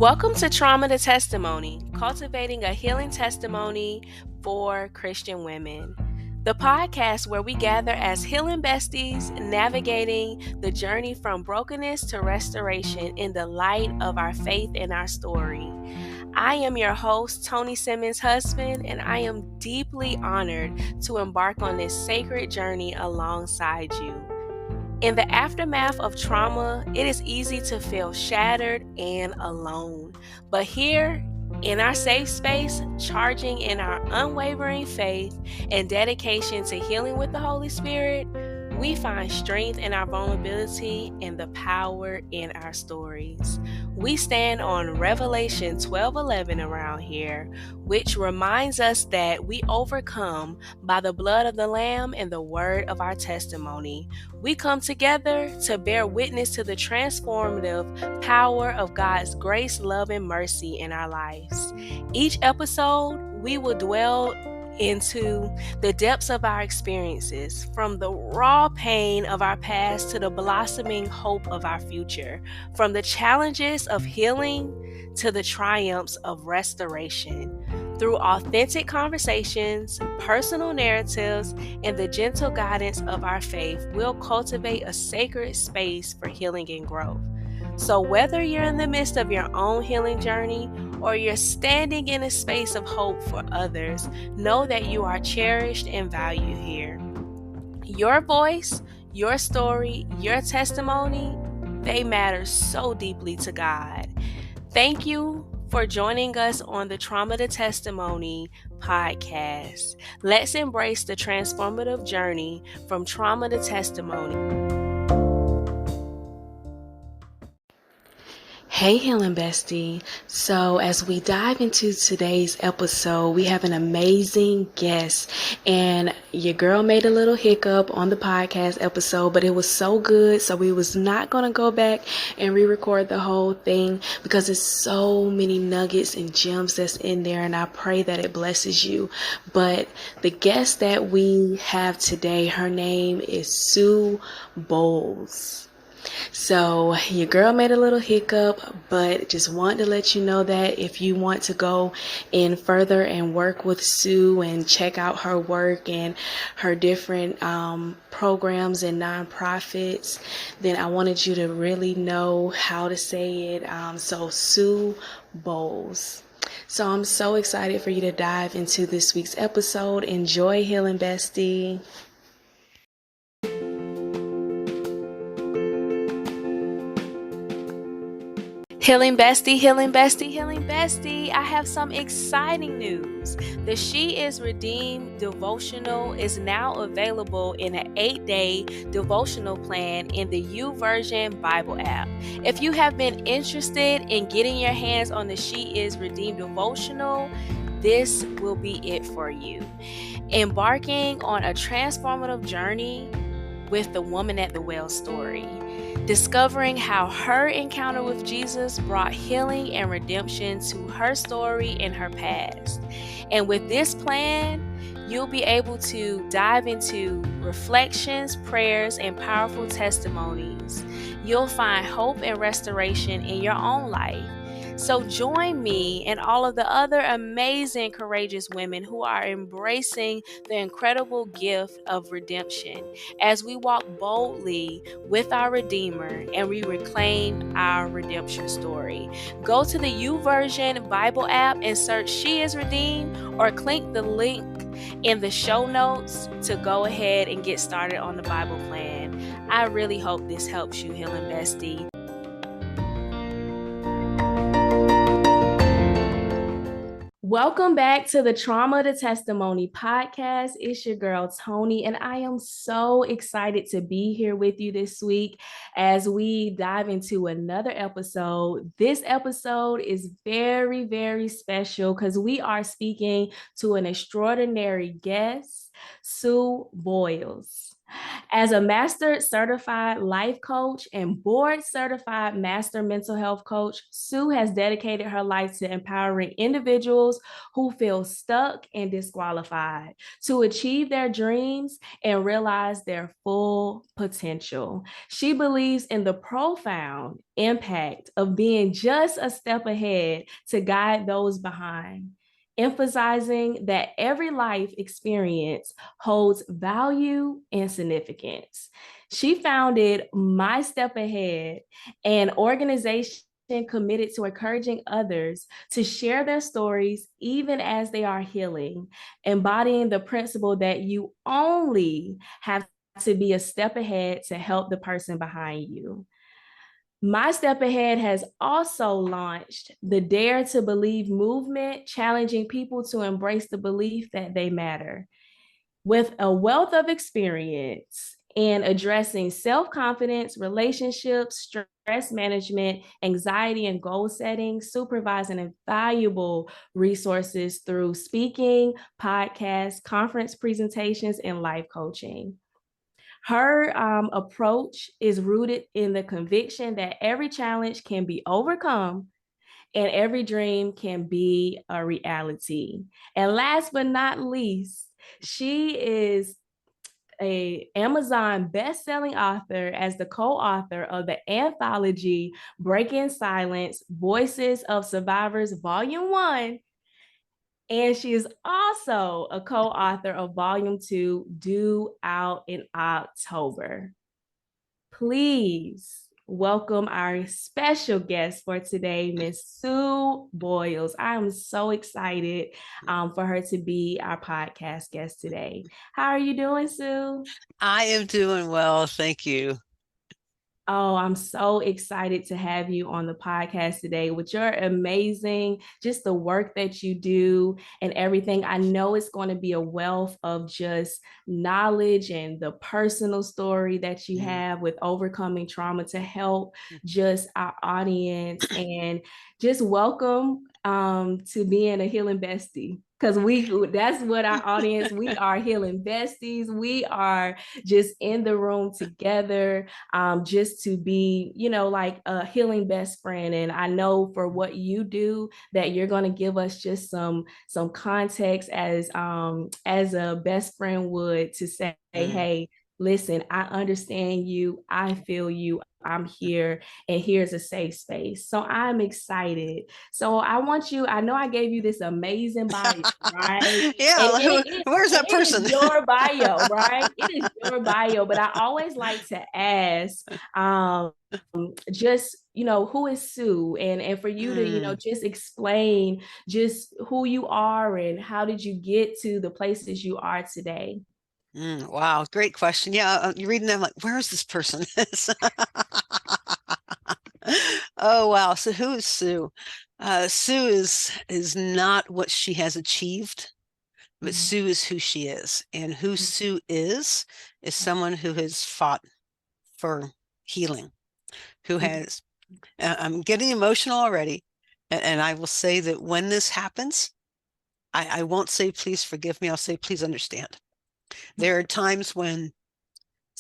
Welcome to Trauma to Testimony, cultivating a healing testimony for Christian women. The podcast where we gather as healing besties, navigating the journey from brokenness to restoration in the light of our faith and our story. I am your host, Tony Simmons' husband, and I am deeply honored to embark on this sacred journey alongside you. In the aftermath of trauma, it is easy to feel shattered and alone. But here, in our safe space, charging in our unwavering faith and dedication to healing with the Holy Spirit, we find strength in our vulnerability and the power in our stories. We stand on Revelation 12:11 around here, which reminds us that we overcome by the blood of the Lamb and the word of our testimony. We come together to bear witness to the transformative power of God's grace, love, and mercy in our lives. Each episode, we will dwell into the depths of our experiences, from the raw pain of our past to the blossoming hope of our future, from the challenges of healing to the triumphs of restoration. Through authentic conversations, personal narratives, and the gentle guidance of our faith, we'll cultivate a sacred space for healing and growth. So whether you're in the midst of your own healing journey or you're standing in a space of hope for others, know that you are cherished and valued here. Your voice, your story, your testimony, they matter so deeply to God. Thank you for joining us on the Trauma to Testimony podcast. Let's embrace the transformative journey from trauma to testimony. Hey, Healing Bestie. So as we dive into today's episode, we have an amazing guest, and your girl made a little hiccup on the podcast episode, but it was so good. So we was not going to go back and re-record the whole thing because there's so many nuggets and gems that's in there, and I pray that it blesses you. But the guest that we have today, her name is Sue Bowles. So your girl made a little hiccup, but just want to let you know that if you want to go in further and work with Sue and check out her work and her different programs and nonprofits, then I wanted you to really know how to say it. So Sue Bowles. So I'm so excited for you to dive into this week's episode. Enjoy, Healing Bestie. Healing Bestie, Healing Bestie, Healing Bestie. I have some exciting news. The She Is Redeemed devotional is now available in an 8-day devotional plan in the YouVersion Bible app. If you have been interested in getting your hands on the She Is Redeemed devotional, this will be it for you. Embarking on a transformative journey with the woman at the well story. Discovering how her encounter with Jesus brought healing and redemption to her story and her past. And with this plan, you'll be able to dive into reflections, prayers, and powerful testimonies. You'll find hope and restoration in your own life. So join me and all of the other amazing, courageous women who are embracing the incredible gift of redemption as we walk boldly with our Redeemer and we reclaim our redemption story. Go to the YouVersion Bible app and search She Is Redeemed, or click the link in the show notes to go ahead and get started on the Bible plan. I really hope this helps you, Healing Bestie. Welcome back to the Trauma to Testimony podcast. It's your girl, Tony, and I am so excited to be here with you this week as we dive into another episode. This episode is very, very special because we are speaking to an extraordinary guest, Sue Bowles. As a master certified life coach and board certified master mental health coach, Sue has dedicated her life to empowering individuals who feel stuck and disqualified to achieve their dreams and realize their full potential. She believes in the profound impact of being just a step ahead to guide those behind, emphasizing that every life experience holds value and significance. She founded My Step Ahead, an organization committed to encouraging others to share their stories even as they are healing, embodying the principle that you only have to be a step ahead to help the person behind you. My Step Ahead has also launched the Dare to Believe movement, challenging people to embrace the belief that they matter. With a wealth of experience in addressing self-confidence, relationships, stress management, anxiety, and goal setting, supervising invaluable resources through speaking, podcasts, conference presentations, and life coaching. Her approach is rooted in the conviction that every challenge can be overcome and every dream can be a reality. And last but not least, she is a Amazon best-selling author as the co-author of the anthology Breaking Silence: Voices of Survivors Volume 1, and she is also a co-author of Volume 2, due out in October. Please welcome our special guest for today, Miss Sue Boyles. I'm so excited for her to be our podcast guest today. How are you doing, Sue? I am doing well, thank you. Oh, I'm so excited to have you on the podcast today with your amazing, just the work that you do and everything. I know it's going to be a wealth of just knowledge and the personal story that you have with overcoming trauma to help just our audience, and just welcome to being a healing bestie, because that's what our audience, we are healing besties. We are just in the room together, just to be, like a healing best friend. And I know for what you do that you're going to give us just some context as a best friend would, to say, hey, listen, I understand you, I feel you, I'm here, and here's a safe space. So I'm excited. So I know I gave you this amazing bio, right? And Yeah, where's that it is person? your bio, right? It is your bio. But I always like to ask, just, who is Sue? And for you to, just explain just who you are and how did you get to the places you are today? Wow, great question. Yeah, you're reading them like, where is this person? Oh wow. So who is Sue? Sue is not what she has achieved, but Mm-hmm. Sue is who she is. And who Sue is someone who has fought for healing, who has I'm getting emotional already. And I will say that when this happens, I won't say, please forgive me. I'll say, please understand. There are times when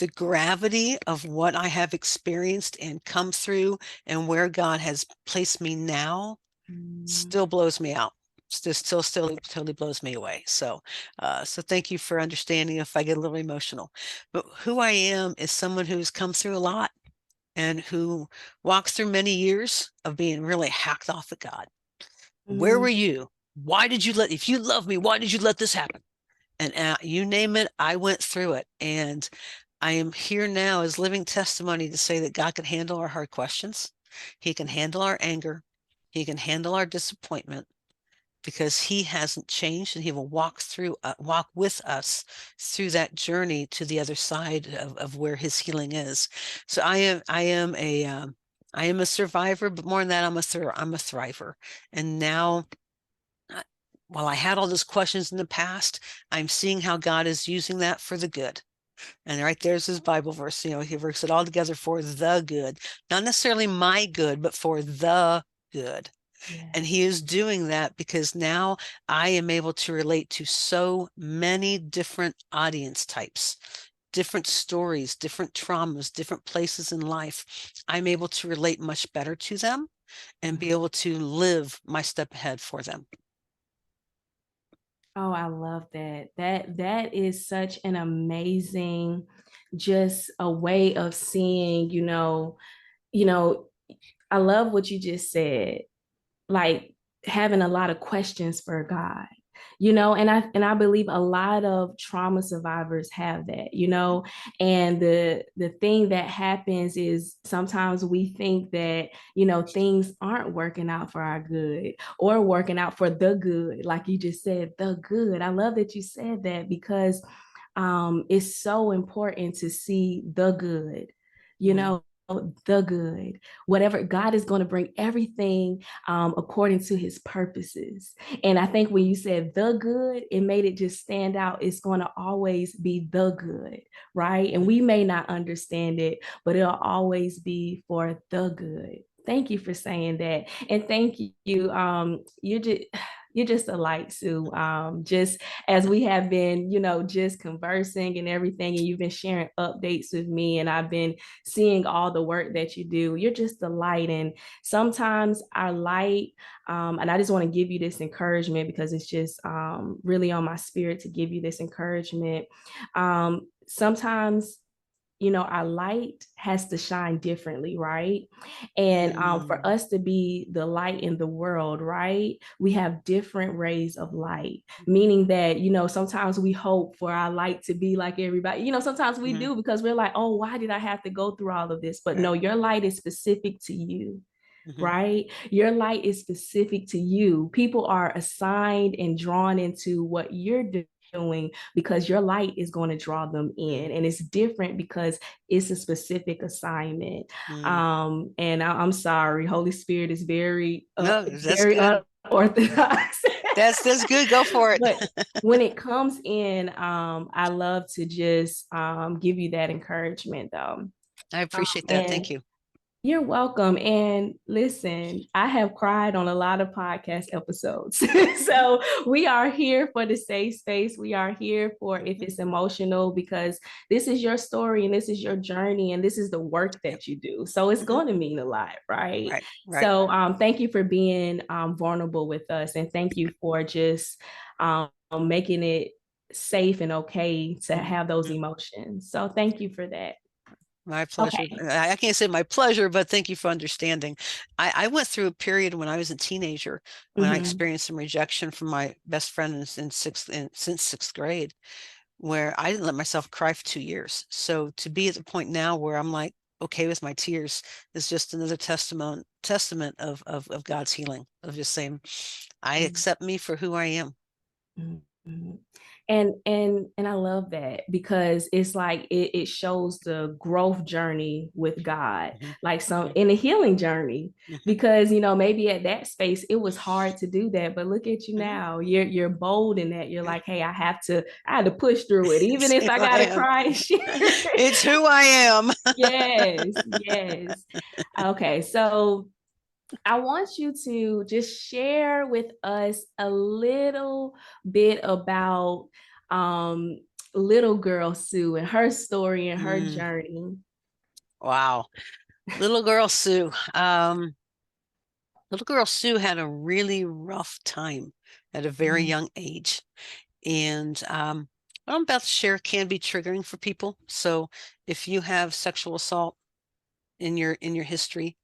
the gravity of what I have experienced and come through and where God has placed me now still blows me out. Still totally blows me away. So thank you for understanding if I get a little emotional. But who I am is someone who's come through a lot and who walks through many years of being really hacked off at God. Where were you? Why did you if you love me, why did you let this happen? And you name it, I went through it. And I am here now as living testimony to say that God can handle our hard questions. He can handle our anger. He can handle our disappointment, because he hasn't changed, and he will walk with us through that journey to the other side of where his healing is. So I am a survivor, but more than that, I'm a thriver. And now, while I had all those questions in the past, I'm seeing how God is using that for the good. And right there's his Bible verse. He works it all together for the good, not necessarily my good, but for the good. And he is doing that because now I am able to relate to so many different audience types. different stories, different traumas, different places in life, I'm able to relate much better to them and be able to live my step ahead for them. Oh, I love that. That is such an amazing, just a way of seeing, you know, I love what you just said. Like having a lot of questions for God, and I believe a lot of trauma survivors have that, and the thing that happens is sometimes we think that, things aren't working out for our good or working out for the good, like you just said, the good. I love that you said that because it's so important to see the good, you Mm, know, the good. Whatever God is going to bring everything according to his purposes. And I think when you said the good, it made it just stand out. It's going to always be the good, right? And mm, we may not understand it, but it'll always be for the good. Thank you for saying that. And thank you. You're just a light, Sue. Just as we have been, just conversing and everything, and you've been sharing updates with me, and I've been seeing all the work that you do. You're just a light. And sometimes our light, and I just want to give you this encouragement because it's just really on my spirit to give you this encouragement. Sometimes our light has to shine differently, right? And for mm, us to be the light in the world, right, we have different rays of light, meaning that, sometimes we hope for our light to be like everybody. Sometimes we mm, do because we're like, oh, why did I have to go through all of this? But right. no, your light is specific to you, Mm-hmm. right? Your light is specific to you. People are assigned and drawn into what you're doing because your light is going to draw them in, Mm, and it's different because it's a specific assignment. mm. And I'm sorry, Holy Spirit is very No, it's that's very good. unorthodox. That's good. Go for it. But when it comes in, I love to just give you that encouragement though. I appreciate that. And Thank you. you're welcome. And listen, I have cried on a lot of podcast episodes. So we are here for the safe space. We are here for if Mhm. it's emotional, because this is your story and this is your journey and this is the work Yep. that you do. So it's Mhm. going to mean a lot, right? Right. Right. So thank you for being vulnerable with us. And thank you for just making it safe and okay to Mhm. have those Mhm. emotions. So thank you for that. My pleasure. Okay. I can't say my pleasure, but thank you for understanding. I went through a period when I was a teenager when I Mm-hmm. experienced some rejection from my best friend since sixth grade, where I didn't let myself cry for 2 years. So to be at the point now where I'm like okay with my tears is just another testament of God's healing, of just saying, I accept me for who I am. Mhm. And I love that because it's like it shows the growth journey with God, Mhm. like some Mhm. in a healing journey. Mhm. Because maybe at that space it was hard to do that, but look at you Mhm. now. You're bold in that. You're Yeah. like, hey, I had to push through it, even It's if who I I gotta am. cry and share. It's who I am. Yes, yes. Okay, so I want you to just share with us a little bit about um, little girl Sue and her story and her Mm, journey. wow. Little girl Sue. Little girl Sue had a really rough time at a very Mhm, young age. And what I'm about to share can be triggering for people. So if you have sexual assault in your history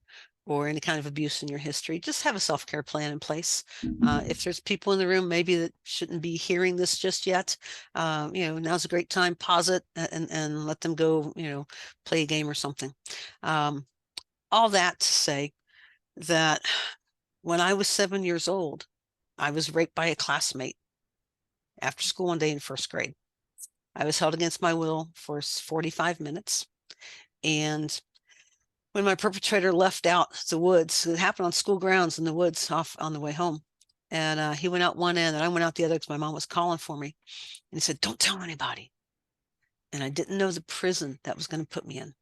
or any kind of abuse in your history, just have a self-care plan in place. If there's people in the room maybe that shouldn't be hearing this just yet, now's a great time. Pause it and let them go. Play a game or something. Um, all that to say that when I was 7 years old, I was raped by a classmate after school one day in first grade. I was held against my will for 45 minutes. And when my perpetrator left out the woods, it happened on school grounds in the woods off on the way home. And he went out one end and I went out the other because my mom was calling for me. And he said, don't tell anybody. And I didn't know the prison that was going to put me in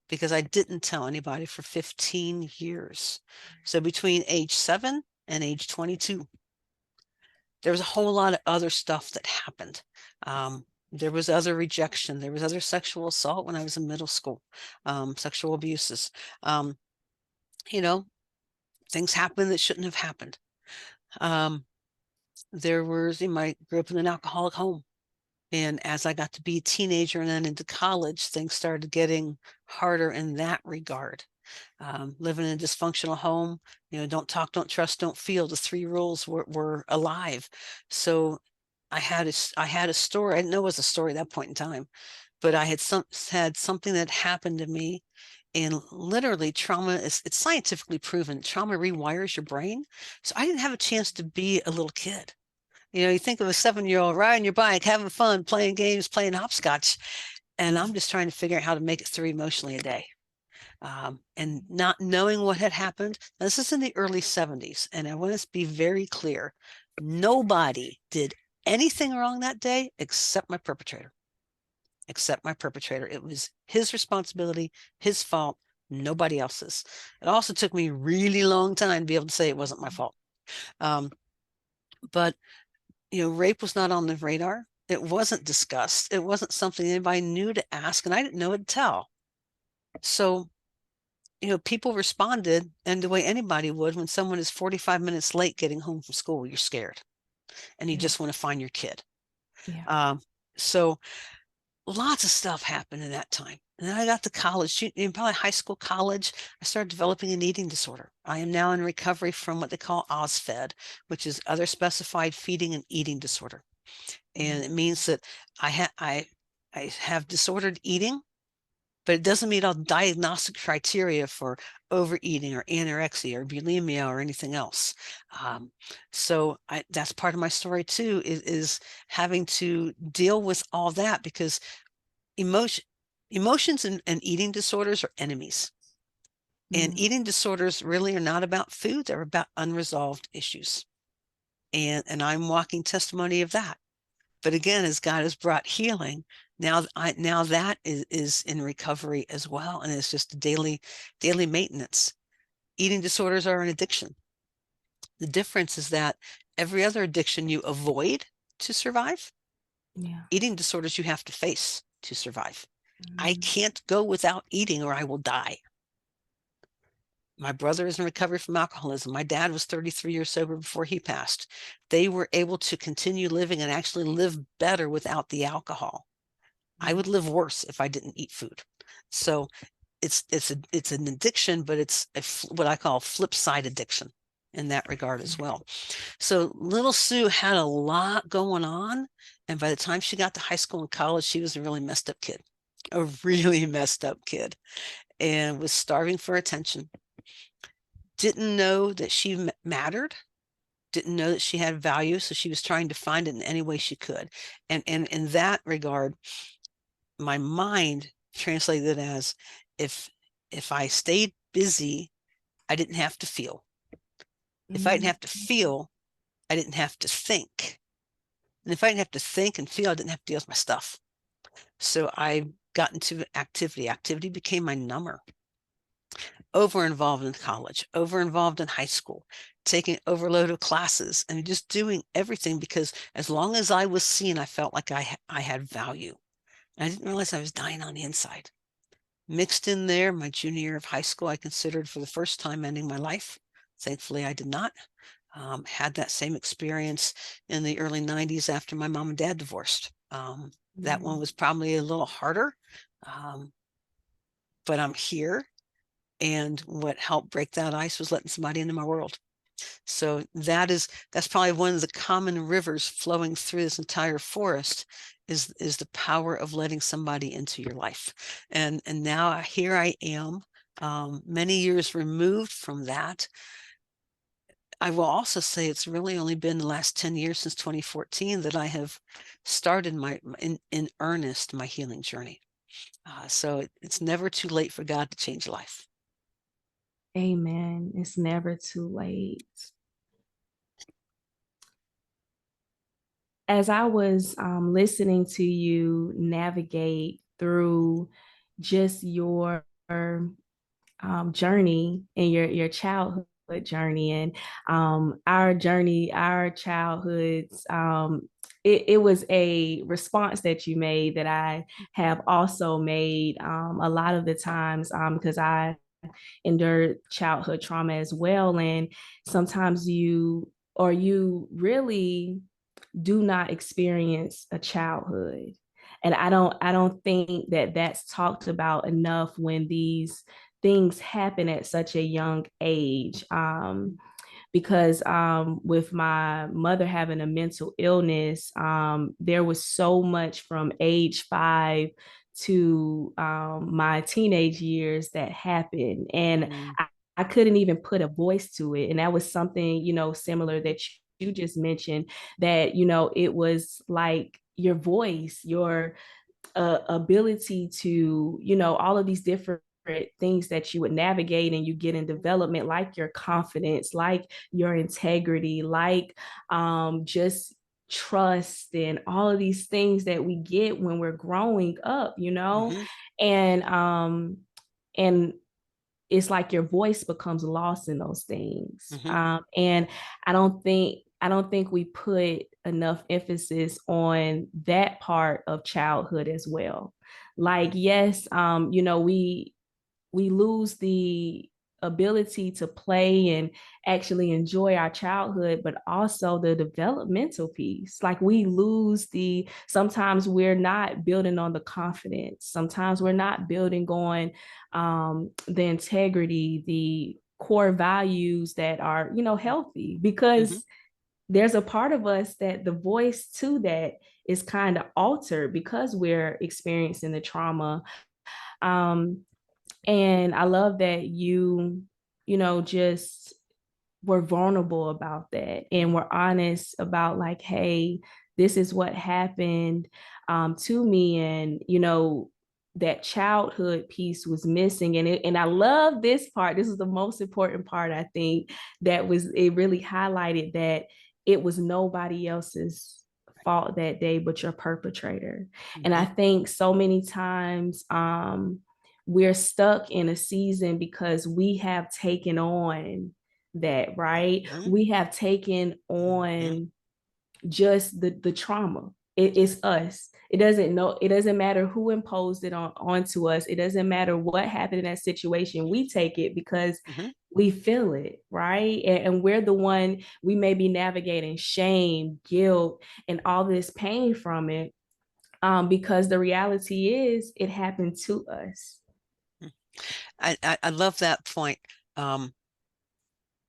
because I didn't tell anybody for 15 years. So between age 7 and age 22, there was a whole lot of other stuff that happened. There was other rejection. There was other sexual assault when I was in middle school, sexual abuses. Um, you know, things happened that shouldn't have happened. Um, there was, I grew up in an alcoholic home. And as I got to be a teenager and then into college, things started getting harder in that regard. Living in a dysfunctional home, don't talk, don't trust, don't feel. The three rules were alive. So I had a story. I didn't know it was a story at that point in time, but I had something that happened to me. And literally trauma it's scientifically proven. Trauma rewires your brain. So I didn't have a chance to be a little kid. You think of a 7-year-old riding your bike, having fun, playing games, playing hopscotch. And I'm just trying to figure out how to make it through emotionally a day. And not knowing what had happened. Now, this is in the early 70s. And I want to be very clear. Nobody did anything wrong that day except my perpetrator. It was his responsibility, his fault, nobody else's. It also took me a really long time to be able to say it wasn't my fault. But rape was not on the radar. It wasn't discussed. It wasn't something anybody knew to ask, and I didn't know what to tell. So, people responded in the way anybody would when someone is 45 minutes late getting home from school. You're scared, and you Yeah. just want to find your kid. Yeah. So lots of stuff happened in that time. And then I got to college, probably high school, college. I started developing an eating disorder. I am now in recovery from what they call OSFED, which is other specified feeding and eating disorder. And it means that I have disordered eating, but it doesn't meet all diagnostic criteria for overeating or anorexia or bulimia or anything else. So that's part of my story too, is having to deal with all that, because emotions and eating disorders are enemies. And Mm. eating disorders really are not about food, they're about unresolved issues. And I'm walking testimony of that. But again, as God has brought healing, now that is in recovery as well, and it's just a daily maintenance. Eating disorders are an addiction. The difference is that every other addiction you avoid to survive. Yeah. Eating disorders you have to face to survive. I Mm. can't go without eating or I will die. My brother is in recovery from alcoholism. My dad was 33 years sober before he passed. They were able to continue living and actually live better without the alcohol. I would live worse if I didn't eat food. So it's an addiction, but it's what I call flip side addiction in that regard as well. So little Sue had a lot going on, and by the time she got to high school and college, she was a really messed up kid, and was starving for attention. Didn't know that she mattered. Didn't know that she had value, so she was trying to find it in any way she could. And in that regard, my mind translated it as if I stayed busy, I didn't have to feel. If I didn't Mm. have to feel, I didn't have to think. And if I didn't have to think and feel, I didn't have to deal with my stuff. So I got into activity. Activity became my number. Over involved in college, over involved in high school, taking overload of classes and just doing everything, because as long as I was seen, I felt like I had value. And I didn't realize I was dying on the inside. Mixed in there, my junior year of high school, I considered for the first time ending my life. Thankfully, I did not. Had that same experience in the early 90s after my mom and dad divorced. That one was probably a little harder, um, but I'm here. And what helped break that ice was letting somebody into my world. So that's probably one of the common rivers flowing through this entire forest, is the power of letting somebody into your life. And now here I am, many years removed from that. I will also say it's really only been the last 10 years, since 2014, that I have started in earnest my healing journey. So it's never too late for God to change life. Amen. It's never too late. As I was listening to you navigate through just your journey and your childhood journey and our journey, our childhoods, it was a response that you made that I have also made a lot of the times because I endured childhood trauma as well. And sometimes you really do not experience a childhood. And I don't think that that's talked about enough when these things happen at such a young age. Because with my mother having a mental illness, there was so much from age 5 to my teenage years that happened. And Mm, I couldn't even put a voice to it. And that was something, similar that you just mentioned, that, it was like your voice, your ability to, all of these different things that you would navigate and you get in development, like your confidence, like your integrity, like just trust and all of these things that we get when we're growing up, hmm and and it's like your voice becomes lost in those things. hmm And I don't think we put enough emphasis on that part of childhood as well. Like, yes, we lose the ability to play and actually enjoy our childhood, but also the developmental piece. Like, we lose sometimes we're not building on the confidence. Sometimes we're not building on the integrity, the core values that are, healthy, hmm because there's a part of us that the voice to that is kind of altered because we're experiencing the trauma. Um, and I love that just were vulnerable about that and were honest about, like, hey, this is what happened to me. And, that childhood piece was missing. And I love this part. This is the most important part, I think, it really highlighted that it was nobody else's fault that day but your perpetrator. And I hmm think so many times we're stuck in a season because we have taken on that, right? hmm We have taken hmm on just the trauma. It's us. It doesn't matter who imposed it onto us. It doesn't matter what happened in that situation. We take it because hmm we feel it, right? And we're the one, we may be navigating shame, guilt, and all this pain from it. Because the reality is it happened to us. I love that point. Um,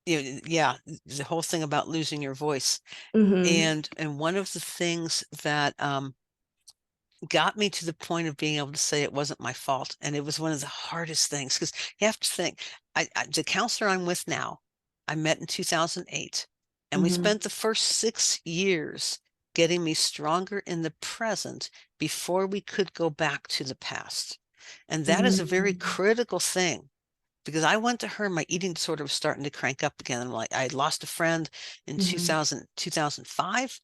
yeah, the whole thing about losing your voice. Mm-hmm. And one of the things that got me to the point of being able to say it wasn't my fault, and it was one of the hardest things because you have to think, the counselor I'm with now, I met in 2008, and we Mm-hmm. spent the first 6 years getting me stronger in the present before we could go back to the past. And that is a very Mm-hmm. critical thing because I went to her, my eating disorder was starting to crank up again. I'm like, I had lost a friend in Mm-hmm. 2005.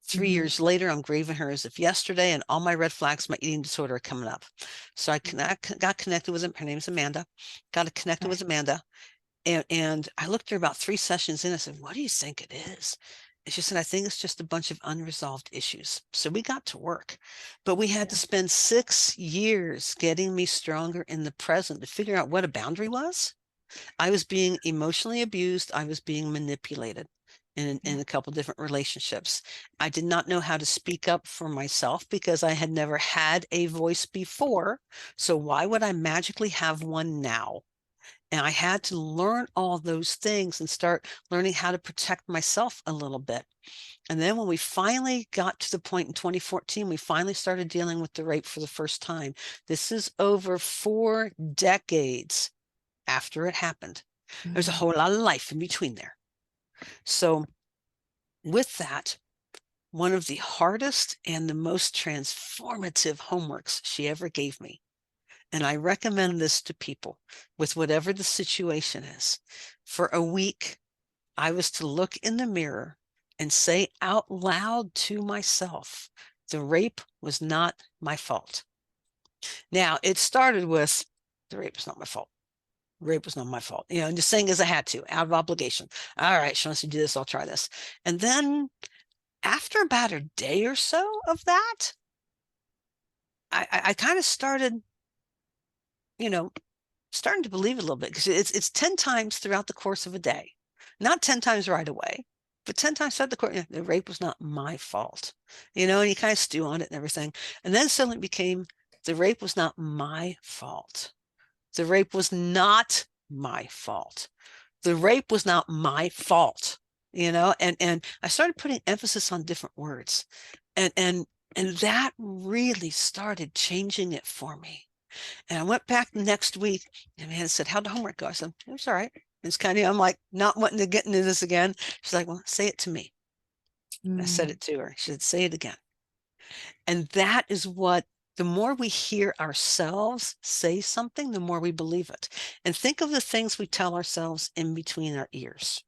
3 years Mm-hmm. later, I'm grieving her as if yesterday, and all my red flags, my eating disorder are coming up. So got connected with him. Her name's Amanda. Got connected with Okay. Amanda. And I looked at her about 3 sessions in. I said, what do you think it is? And she said, I think it's just a bunch of unresolved issues. So we got to work, but we had to Yeah. spend 6 years getting me stronger in the present to figure out what a boundary was. I was being emotionally abused. I was being manipulated in Yeah. a couple different relationships. I did not know how to speak up for myself because I had never had a voice before. So why would I magically have one now? And I had to learn all those things and start learning how to protect myself a little bit. And then when we finally got to the point in 2014, we finally started dealing with the rape for the first time. This is over 4 decades after it happened. There's a Mm-hmm. whole lot of life in between there. So, with that, one of the hardest and the most transformative homeworks she ever gave me, and I recommend this to people with whatever the situation is. For a week, I was to look in the mirror and say out loud to myself, the rape was not my fault. Now, it started with, the rape was not my fault. Rape was not my fault. And just saying as I had to, out of obligation. All right, she wants to do this, I'll try this. And then after about a day or so of that, I kind of started, starting to believe it a little bit, because it's 10 times throughout the course of a day, not 10 times right away, but 10 times throughout the course. The rape was not my fault, and you kind of stew on it and everything. And then suddenly it became, the rape was not my fault. The rape was not my fault. The rape was not my fault, and I started putting emphasis on different words. And that really started changing it for me. And I went back the next week, and man said, "How'd the homework go?" I said, "It was all right." It's kind of, I'm like, not wanting to get into this again. She's like, "Well, say it to me." I said it to her. She said, "Say it again." And that is what, the more we hear ourselves say something, the more we believe it. And think of the things we tell ourselves in between our ears.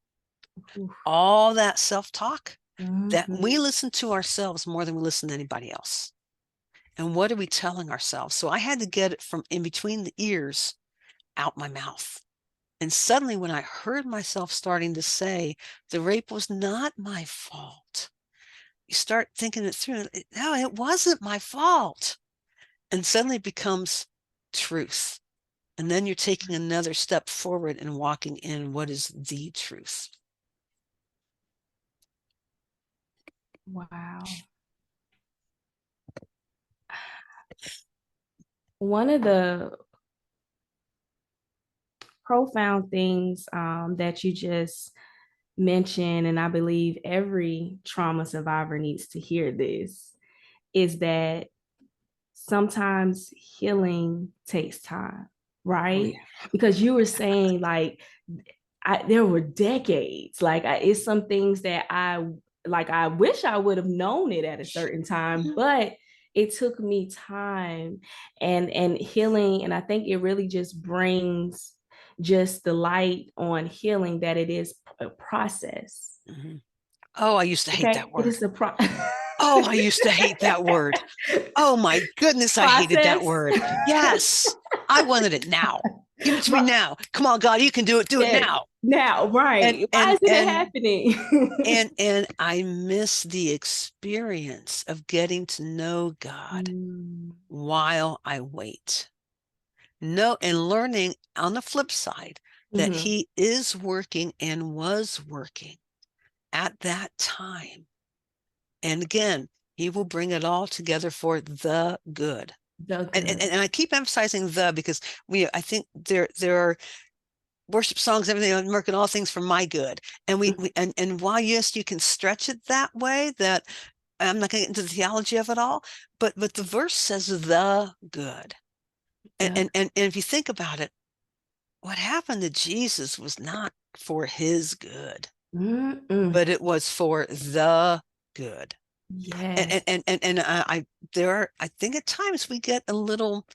Oof. All that self-talk, that Mhm. we listen to ourselves more than we listen to anybody else. And what are we telling ourselves? So I had to get it from in between the ears out my mouth. And suddenly, when I heard myself starting to say, the rape was not my fault, you start thinking it through. No, it wasn't my fault. And suddenly it becomes truth. And then you're taking another step forward and walking in what is the truth. Wow. One of the profound things that you just mentioned, and I believe every trauma survivor needs to hear this, is that sometimes healing takes time, Oh, right? yeah. Because you were saying like there were decades. Like it's some things that I wish I would have known it at a certain time, but it took me time and healing. And I think it really just brings just the light on healing, that it is a process. Mm-hmm. Oh, I used to hate Okay, that it word. is a Oh, I used to hate that word. Oh my goodness, I hated that process. word. Yes, I wanted it now. Give it to me now. Come on, God, you can do it. Do it Yes, now. now, And right? Why and isn't it and happening? and I miss the experience of getting to know God Mm, while I wait. No, and learning on the flip side that mhm. He is working and was working at that time. And again, He will bring it all together for the good. The good. And I keep emphasizing the, because I think there are worship songs, everything, I'm working all things for my good. And and while, yes, you can stretch it that way, that I'm not going to get into the theology of it all, but the verse says the good. And if you think about it, what happened to Jesus was not for his good, Mm-mm. but it was for the good. Yes. And I think at times we get a little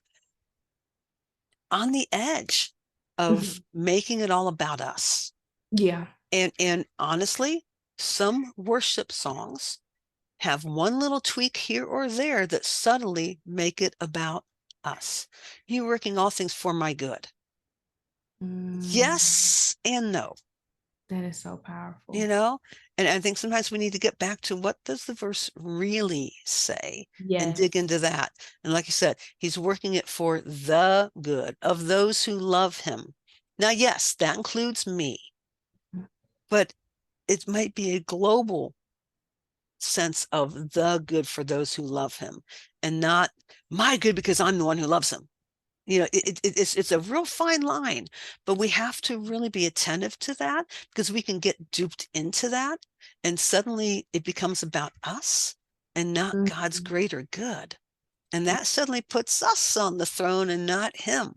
on the edge of Mhm. making it all about us. Yeah. And honestly, some worship songs have one little tweak here or there that subtly make it about us. You working all things for my good. Mm, Yes and no, that is so powerful. you know? And I think sometimes we need to get back to, what does the verse really say, and dig Yes. into that. And like you said, He's working it for the good of those who love Him. Now, yes, that includes me, but it might be a global sense of the good for those who love Him, and not my good because I'm the one who loves Him. It's a real fine line, but we have to really be attentive to that, because we can get duped into that, and suddenly it becomes about us and not God's Mhm. greater good. And that suddenly puts us on the throne and not Him.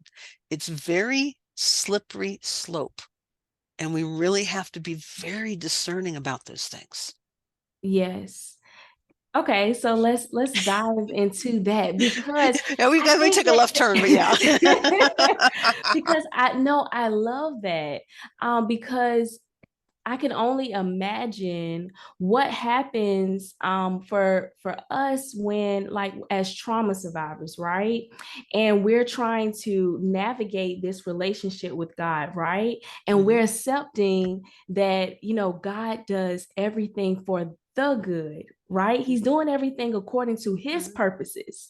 It's very slippery slope. And we really have to be very discerning about those things. Yes. Okay, so let's dive into that, because Yeah, I we think took a left turn, but yeah. that because I know I love that, because I can only imagine what happens for us when, like, as trauma survivors, right? And we're trying to navigate this relationship with God, right? And Mhm. we're accepting that, God does everything the good, right? He's doing everything according to his purposes.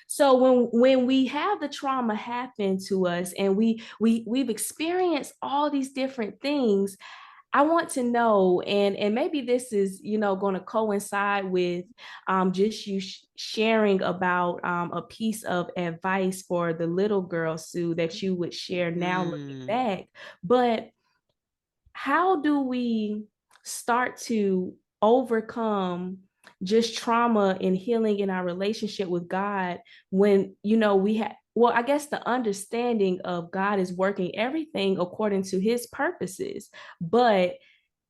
So when we have the trauma happen to us and we've experienced all these different things, I want to know, and maybe this is, going to coincide with just you sharing about a piece of advice for the little girl, Sue, that you would share now looking back. But how do we start to overcome just trauma and healing in our relationship with God when, we have, well, I guess the understanding of God is working everything according to his purposes, but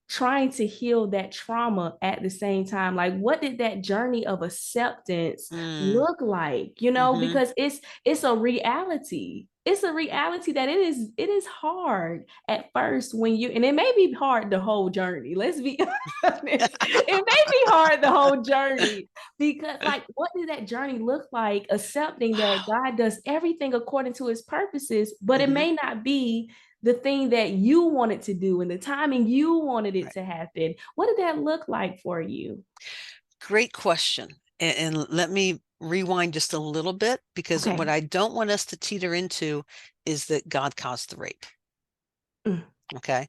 trying to heal that trauma at the same time? Like, what did that journey of acceptance look like? Because it's a reality. It's a reality that it is hard at first when you, and it may be hard the whole journey. Let's be honest. It may be hard the whole journey, because like, what did that journey look like, accepting that God does everything according to his purposes, but it may not be the thing that you wanted to do and the timing you wanted it to happen? What did that look like for you? Great question. And let me rewind just a little bit, because what I don't want us to teeter into is that God caused the rape. Okay.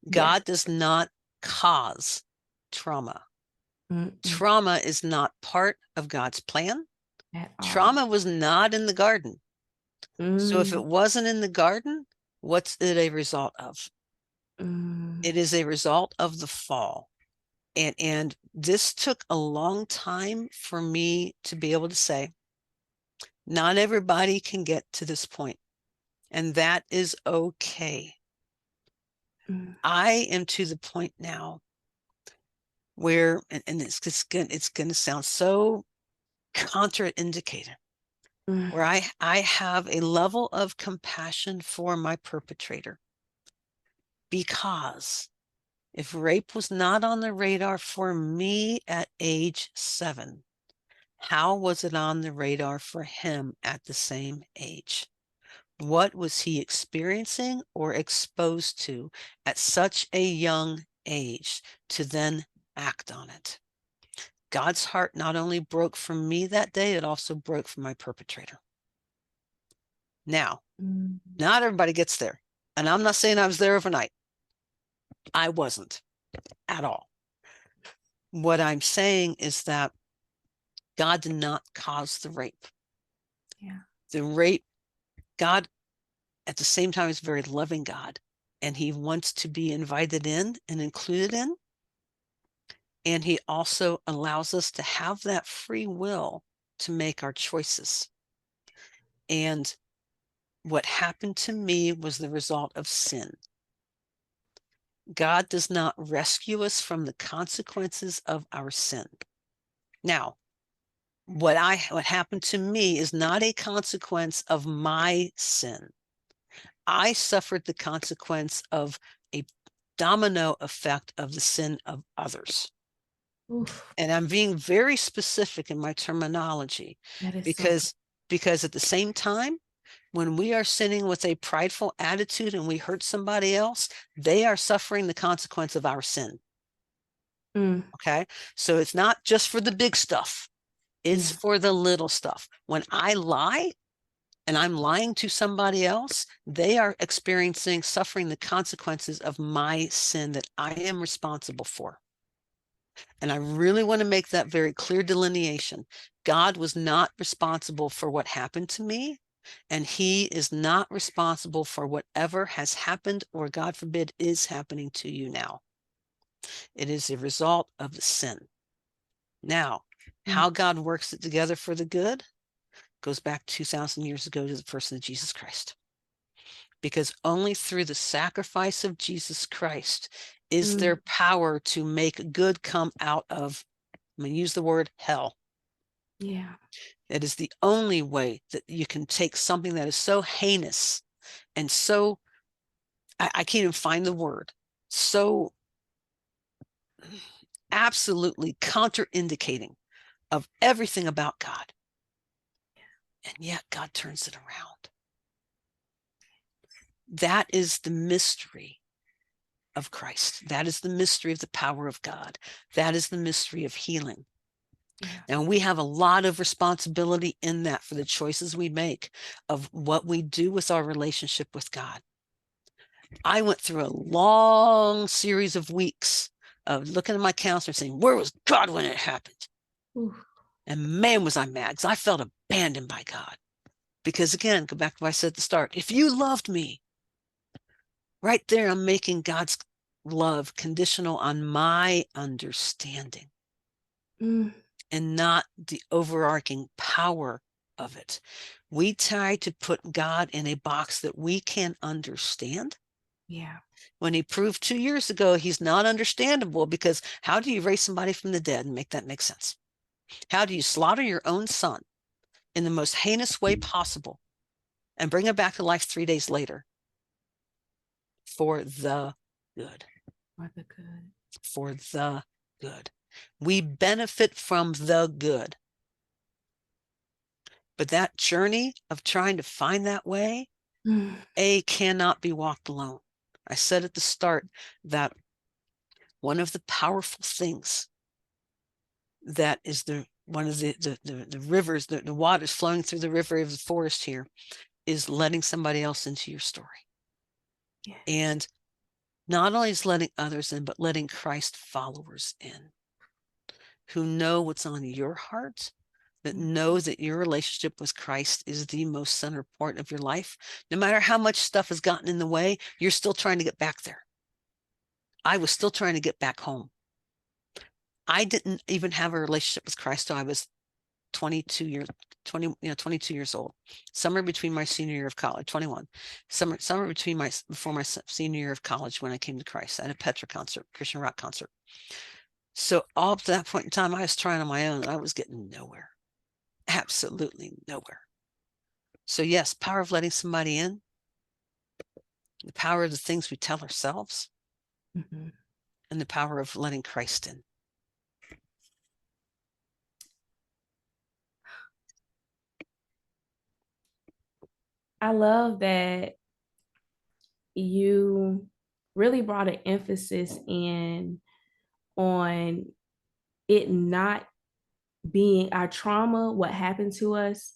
God does not cause trauma. Trauma is not part of God's plan. Trauma was not in the garden. So if it wasn't in the garden, what's it a result of? It is a result of the fall. And this took a long time for me to be able to say, not everybody can get to this point, and that is okay. I am to the point now where, and it's going to sound so contraindicated, where I have a level of compassion for my perpetrator, because if rape was not on the radar for me at age 7, how was it on the radar for him at the same age? What was he experiencing or exposed to at such a young age to then act on it? God's heart not only broke for me that day, it also broke for my perpetrator. Now, not everybody gets there. And I'm not saying I was there overnight. I wasn't at all. What I'm saying is that God did not cause the rape. The rape, God at the same time is a very loving God, and he wants to be invited in and included in. And he also allows us to have that free will to make our choices. And what happened to me was the result of sin. God does not rescue us from the consequences of our sin. Now, what happened to me is not a consequence of my sin. I suffered the consequence of a domino effect of the sin of others. And I'm being very specific in my terminology, because at the same time, when we are sinning with a prideful attitude and we hurt somebody else, they are suffering the consequence of our sin. Okay. So it's not just for the big stuff. It's for the little stuff. When I lie and I'm lying to somebody else, they are suffering the consequences of my sin that I am responsible for. And I really want to make that very clear delineation. God was not responsible for what happened to me, and he is not responsible for whatever has happened or, God forbid, is happening to you now. It is a result of the sin. Now, how God works it together for the good goes back 2,000 years ago to the person of Jesus Christ. Because only through the sacrifice of Jesus Christ is there power to make good come out of, I'm going to use the word hell. It is the only way that you can take something that is so heinous and so, I can't even find the word, so absolutely contraindicating of everything about God. And yet God turns it around. That is the mystery of Christ. That is the mystery of the power of God. That is the mystery of healing. Yeah. And we have a lot of responsibility in that for the choices we make of what we do with our relationship with God. I went through a long series of weeks of looking at my counselor saying, where was God when it happened? Oof. And man, was I mad, because I felt abandoned by God. Because again, go back to what I said at the start. If you loved me, right there, I'm making God's love conditional on my understanding and not the overarching power of it. We try to put God in a box that we can understand. Yeah. When he proved 2 years ago, he's not understandable, because how do you raise somebody from the dead and make that make sense? How do you slaughter your own son in the most heinous way possible and bring him back to life 3 days later for the good? For the good. For the good. We benefit from the good. But that journey of trying to find that way, cannot be walked alone. I said at the start that one of the powerful things that is one of the rivers, the waters flowing through the river of the forest here, is letting somebody else into your story. Yes. And not only is letting others in, but letting Christ followers in who know what's on your heart, that know that your relationship with Christ is the most center point of your life. No matter how much stuff has gotten in the way, you're still trying to get back there. I was still trying to get back home. I didn't even have a relationship with Christ till I was 22 years old, somewhere between my senior year of college, 21, somewhere before my senior year of college, when I came to Christ at a Petra concert, Christian rock concert. So all up to that point in time, I was trying on my own. I was getting nowhere, absolutely nowhere. So yes, power of letting somebody in, the power of the things we tell ourselves, and the power of letting Christ in. I love that you really brought an emphasis in on it not being our trauma. What happened to us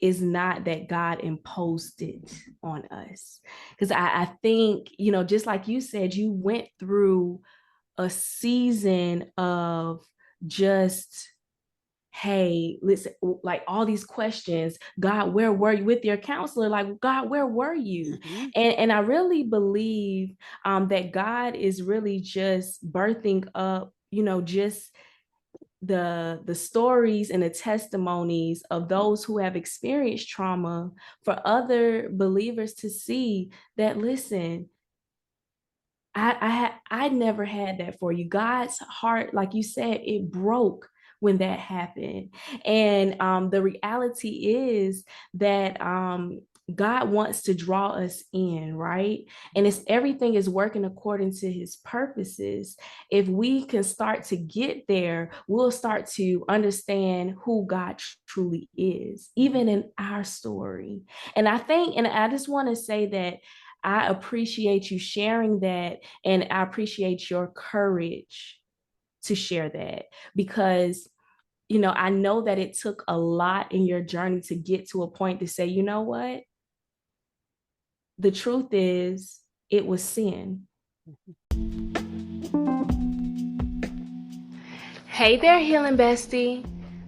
is not that God imposed it on us. Because I think, just like you said, you went through a season of just, hey, listen, like all these questions. God, where were you? With your counselor, like, God, where were you? And I really believe that God is really just birthing up, just the stories and the testimonies of those who have experienced trauma for other believers to see that, listen, I never had that for you. God's heart, like you said, it broke when that happened. And the reality is that God wants to draw us in, right? And it's everything is working according to his purposes. If we can start to get there, we'll start to understand who God truly is, even in our story. And I just want to say that I appreciate you sharing that, and I appreciate your courage to share that, because I know that it took a lot in your journey to get to a point to say, you know what? The truth is, it was sin. Hey there, Healing Bestie.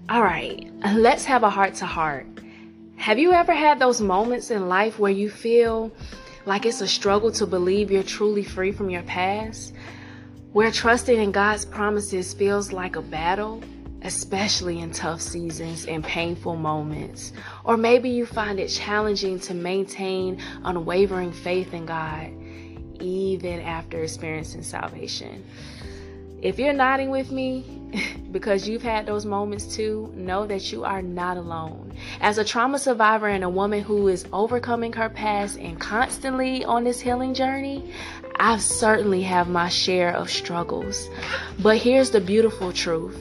All right, let's have a heart to heart. Have you ever had those moments in life where you feel like it's a struggle to believe you're truly free from your past? Where trusting in God's promises feels like a battle, especially in tough seasons and painful moments? Or maybe you find it challenging to maintain unwavering faith in God, even after experiencing salvation. If you're nodding with me because you've had those moments too, know that you are not alone. As a trauma survivor and a woman who is overcoming her past and constantly on this healing journey, I certainly have my share of struggles. But here's the beautiful truth.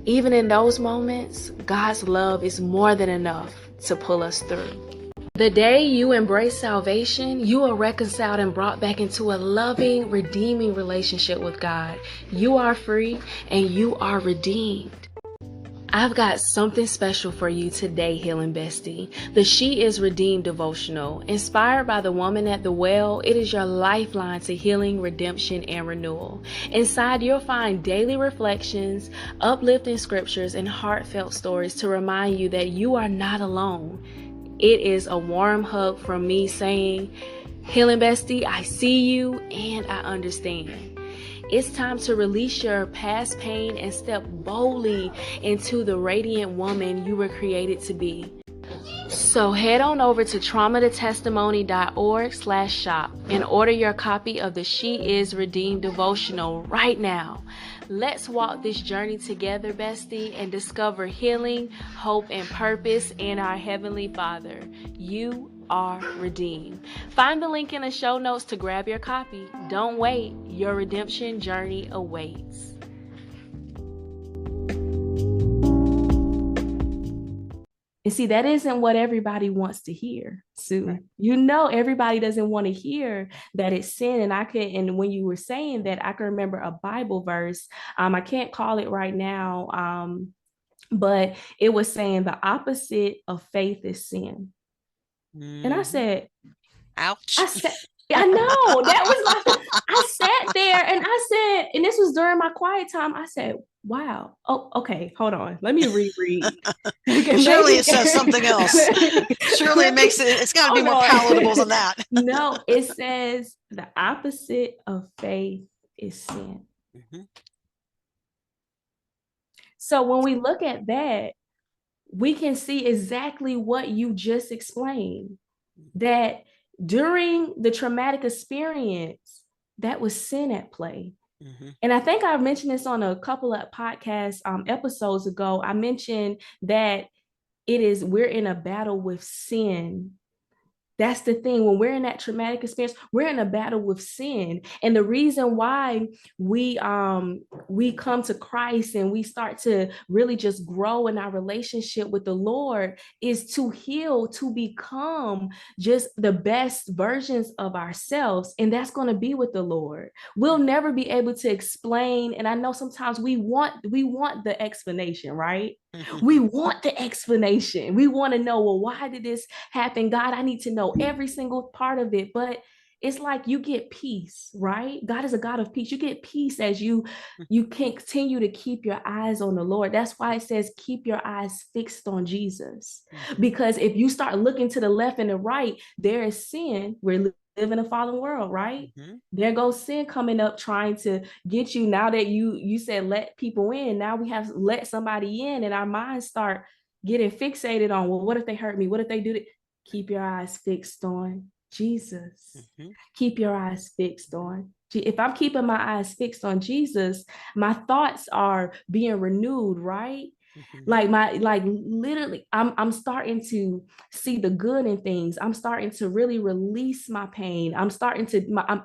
Even in those moments, God's love is more than enough to pull us through. The day you embrace salvation, you are reconciled and brought back into a loving, redeeming relationship with God. You are free and you are redeemed. I've got something special for you today, Healing Bestie. The She Is Redeemed devotional. Inspired by the woman at the well, it is your lifeline to healing, redemption, and renewal. Inside, you'll find daily reflections, uplifting scriptures, and heartfelt stories to remind you that you are not alone. It is a warm hug from me saying, Healing Bestie, I see you and I understand. It's time to release your past pain and step boldly into the radiant woman you were created to be. So head on over to traumatotestimony.org/shop and order your copy of the She Is Redeemed devotional right now. Let's walk this journey together, bestie, and discover healing, hope, and purpose in our Heavenly Father. You are redeemed. Find the link in the show notes to grab your copy. Don't wait. Your redemption journey awaits. And see, that isn't what everybody wants to hear, Sue. Right. You know, everybody doesn't want to hear that it's sin. And when you were saying that, I can remember a Bible verse. I can't call it right now, but it was saying the opposite of faith is sin. And I said, ouch. I know, that was my, I sat there and I said, and this was during my quiet time, I said, wow. Oh, okay, hold on. Let me reread. Surely it says something else. Surely it's got to be more palatable than that. No, it says the opposite of faith is sin. Mm-hmm. So when we look at that, we can see exactly what you just explained, that during the traumatic experience, that was sin at play. Mm-hmm. And I think I mentioned this on a couple of podcast episodes ago. I mentioned that we're in a battle with sin. That's the thing. When we're in that traumatic experience, we're in a battle with sin. And the reason why we come to Christ and we start to really just grow in our relationship with the Lord is to heal, to become just the best versions of ourselves. And that's going to be with the Lord. We'll never be able to explain. And I know sometimes we want the explanation, right? We want the explanation. We want to know, well, why did this happen? God, I need to know every single part of it. But it's like you get peace, right? God is a God of peace. You get peace as you continue to keep your eyes on the Lord. That's why it says keep your eyes fixed on Jesus. Because if you start looking to the left and the right, there is sin. We're live in a fallen world, right? There goes sin coming up trying to get you. Now that you said let people in, now we have let somebody in, and our minds start getting fixated on, well, what if they hurt me? What if they do that? Keep your eyes fixed on Jesus. Keep your eyes fixed on. If I'm keeping my eyes fixed on Jesus, my thoughts are being renewed, right? Literally, I'm starting to see the good in things. I'm starting to really release my pain. I'm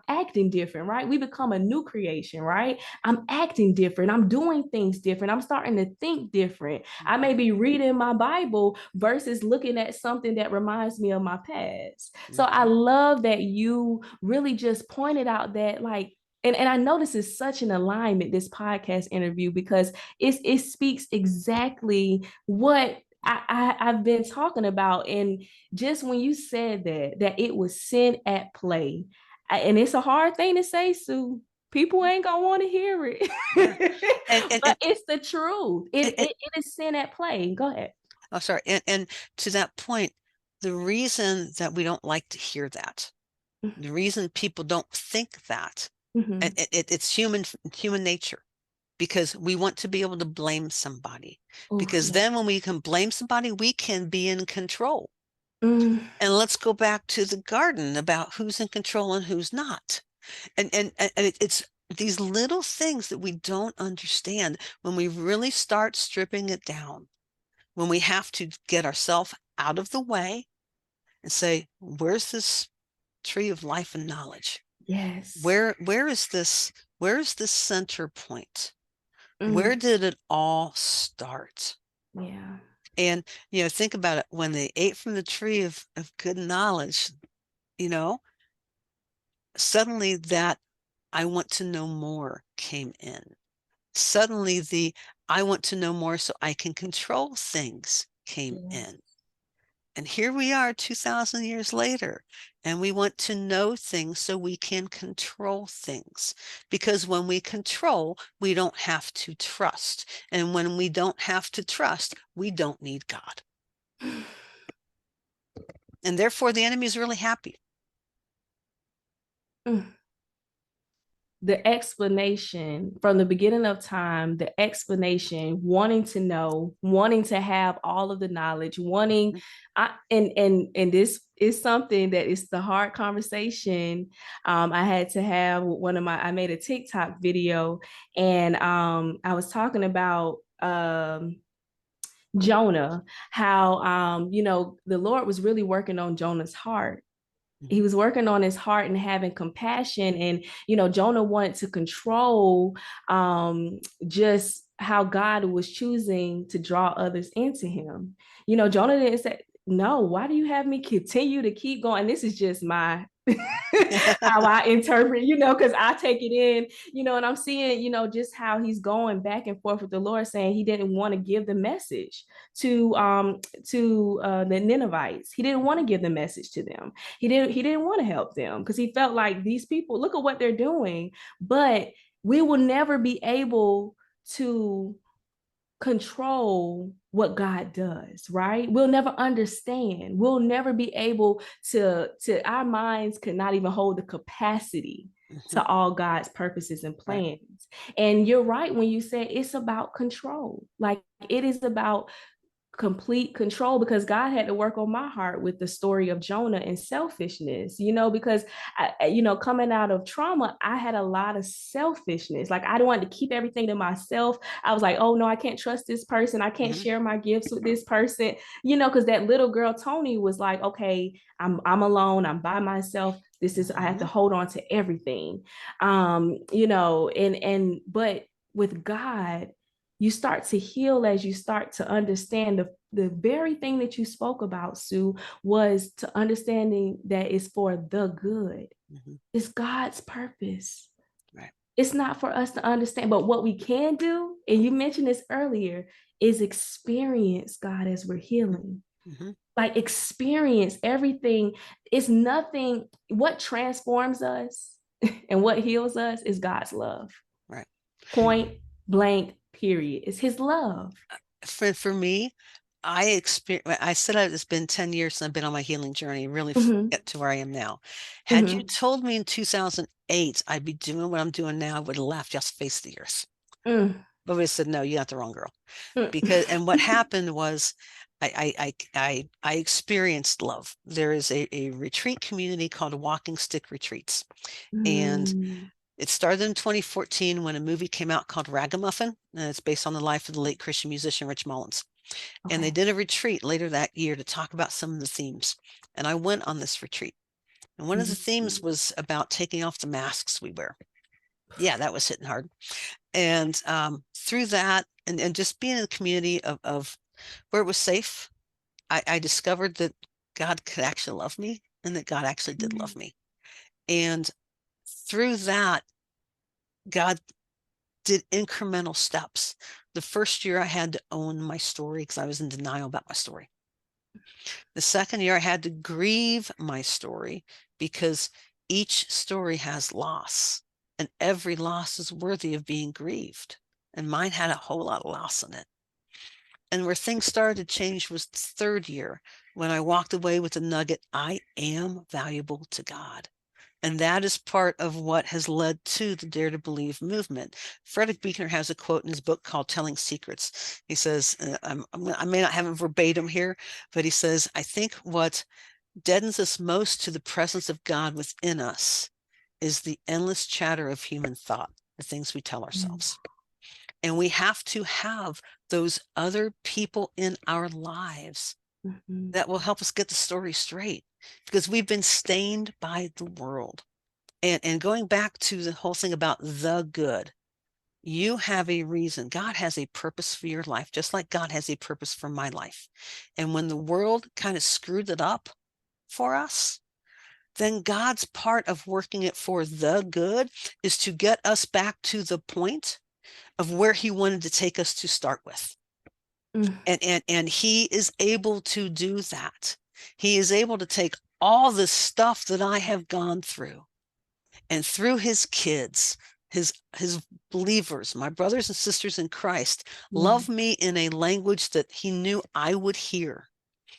acting different, right? We become a new creation, right? I'm acting different. I'm doing things different. I'm starting to think different. I may be reading my Bible versus looking at something that reminds me of my past. So I love that you really just pointed out that, and I know this is such an alignment, this podcast interview, because it speaks exactly what I've been talking about. And just when you said that it was sin at play, and it's a hard thing to say, Sue. People ain't gonna want to hear it. But it's the truth. It is sin at play. Go ahead. Oh, sorry. And to that point, the reason that we don't like to hear that, the reason people don't think that, it's human nature, because we want to be able to blame somebody. Because then when we can blame somebody, we can be in control. And let's go back to the garden about who's in control and who's not. And it's these little things that we don't understand when we really start stripping it down, when we have to get ourselves out of the way and say, where's this tree of life and knowledge? Yes. Where is this center point? Where did it all start? Yeah. And, think about it. When they ate from the tree of good knowledge, suddenly that I want to know more came in. Suddenly the I want to know more so I can control things came Yes. in. And here we are 2000 years later, and we want to know things so we can control things. Because when we control, we don't have to trust. And when we don't have to trust, we don't need God. And therefore, the enemy is really happy. The explanation from the beginning of time, the explanation, wanting to know, wanting to have all of the knowledge, wanting, and this is something that is the hard conversation. I had to have I made a TikTok video, and I was talking about Jonah, how the Lord was really working on Jonah's heart. He was working on his heart and having compassion, and Jonah wanted to control just how God was choosing to draw others into him. Jonah didn't say, no, why do you have me continue to keep going? This is just my how I interpret, because I take it in, and I'm seeing, just how he's going back and forth with the Lord, saying he didn't want to give the message to the Ninevites. He didn't want to give the message to them. He didn't want to help them because he felt like these people, look at what they're doing. But we will never be able to control what God does, right? We'll never understand. We'll never be able to our minds could not even hold the capacity to all God's purposes and plans. Right. And you're right when you say it's about control. Like, it is about complete control, because God had to work on my heart with the story of Jonah and selfishness, because coming out of trauma, I had a lot of selfishness. Like, I didn't want to keep everything to myself. I was like, oh no, I can't trust this person. I can't share my gifts with this person, because that little girl, Tony, was like, okay, I'm alone. I'm by myself. I have to hold on to everything. But with God, you start to heal as you start to understand the very thing that you spoke about, Sue, was to understanding that it's for the good. It's God's purpose. Right. It's not for us to understand, but what we can do, and you mentioned this earlier, is experience God as we're healing. Like, experience everything. It's nothing. What transforms us and what heals us is God's love. Right. Point blank, period. It's his love. For me, I said it's been 10 years since I've been on my healing journey, really get to where I am now. Had you told me in 2008 I'd be doing what I'm doing now, I would have laughed, just face the earth. But we said, no, you got the wrong girl. And what happened was I experienced love. There is a retreat community called Walking Stick Retreats. And it started in 2014 when a movie came out called Ragamuffin, and it's based on the life of the late Christian musician Rich Mullins. Okay. And they did a retreat later that year to talk about some of the themes. And I went on this retreat. And one of the themes was about taking off the masks we wear. Yeah, that was hitting hard. And through that, and just being in a community of where it was safe, I discovered that God could actually love me, and that God actually did love me. And through that, God did incremental steps. The first year I had to own my story because I was in denial about my story. The second year I had to grieve my story because each story has loss, and every loss is worthy of being grieved. And mine had a whole lot of loss in it. And where things started to change was the third year when I walked away with the nugget, I am valuable to God. And that is part of what has led to the Dare to Believe movement. Frederick Buechner has a quote in his book called Telling Secrets. He says, I may not have it verbatim here, but he says, I think what deadens us most to the presence of God within us is the endless chatter of human thought, the things we tell ourselves. And we have to have those other people in our lives that will help us get the story straight, because we've been stained by the world. And going back to the whole thing about the good, You have a reason. God has a purpose for your life, just like God has a purpose for my life. And when the world kind of screwed it up for us, then God's part of working it for the good is to get us back to the point of where he wanted to take us to start with. Mm. And he is able to do that. He is able to take all the stuff that I have gone through, and through his kids, his believers, my brothers and sisters in Christ, love me in a language that he knew I would hear.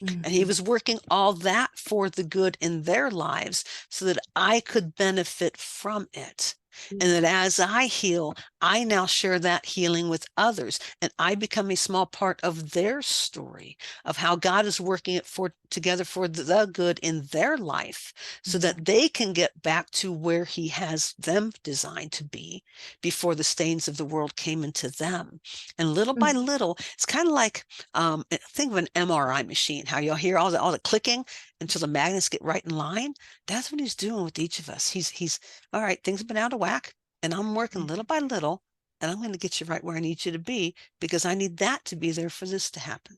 And he was working all that for the good in their lives so that I could benefit from it. And that as I heal, I now share that healing with others. And I become a small part of their story of how God is working it together for the good in their life so that they can get back to where he has them designed to be before the stains of the world came into them. And little by little, it's kind of like, think of an MRI machine, how you'll hear all the clicking until the magnets get right in line. That's what he's doing with each of us. He's all right, things have been out of whack, and I'm working little by little, and I'm going to get you right where I need you to be because I need that to be there for this to happen.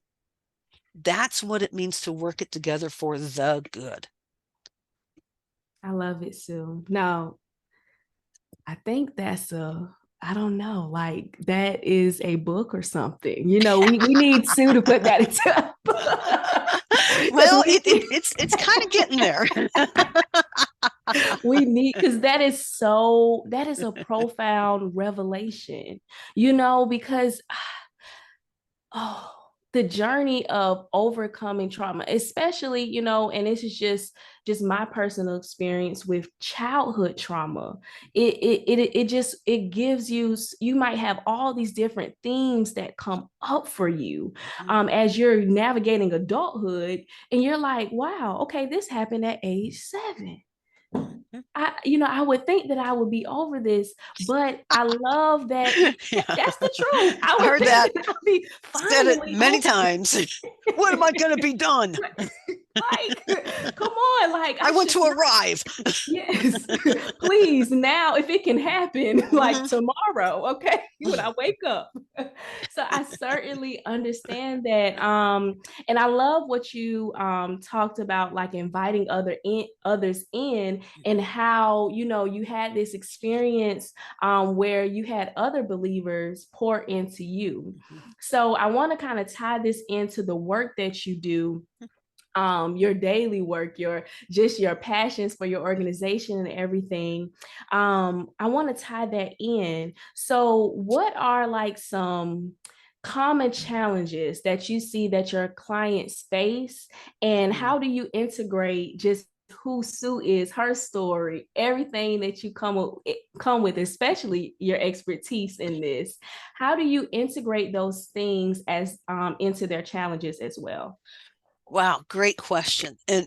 That's what it means to work it together for the good. I love it, Sue. Now, I think I don't know, like that is a book or something. You know, we need Sue to put that into a book. Well, it's kind of getting there. We need, because that is a profound revelation, you know, because oh, the journey of overcoming trauma, especially, you know, and this is just my personal experience with childhood trauma. It gives you might have all these different themes that come up for you as you're navigating adulthood, and you're like, wow, okay, this happened at age 7. I would think that I would be over this, but I love that Yeah. that's the truth. I I would heard think that. that I'll be Said it finally many over times. When am I going to be done? like, come on, like I I want should to not. arrive. Yes, please now, if it can happen, like Mhm. tomorrow, okay, when I wake up. So I certainly understand that. And I love what you talked about, like inviting others in, and how you had this experience where you had other believers pour into you. So I want to kind of tie this into the work that you do, your daily work, your passions for your organization and everything. I want to tie that in. So what are like some common challenges that you see that your clients face, and how do you integrate just who Sue is, her story, everything that you come with, especially your expertise in this? How do you integrate those things as into their challenges as well? Wow, great question. And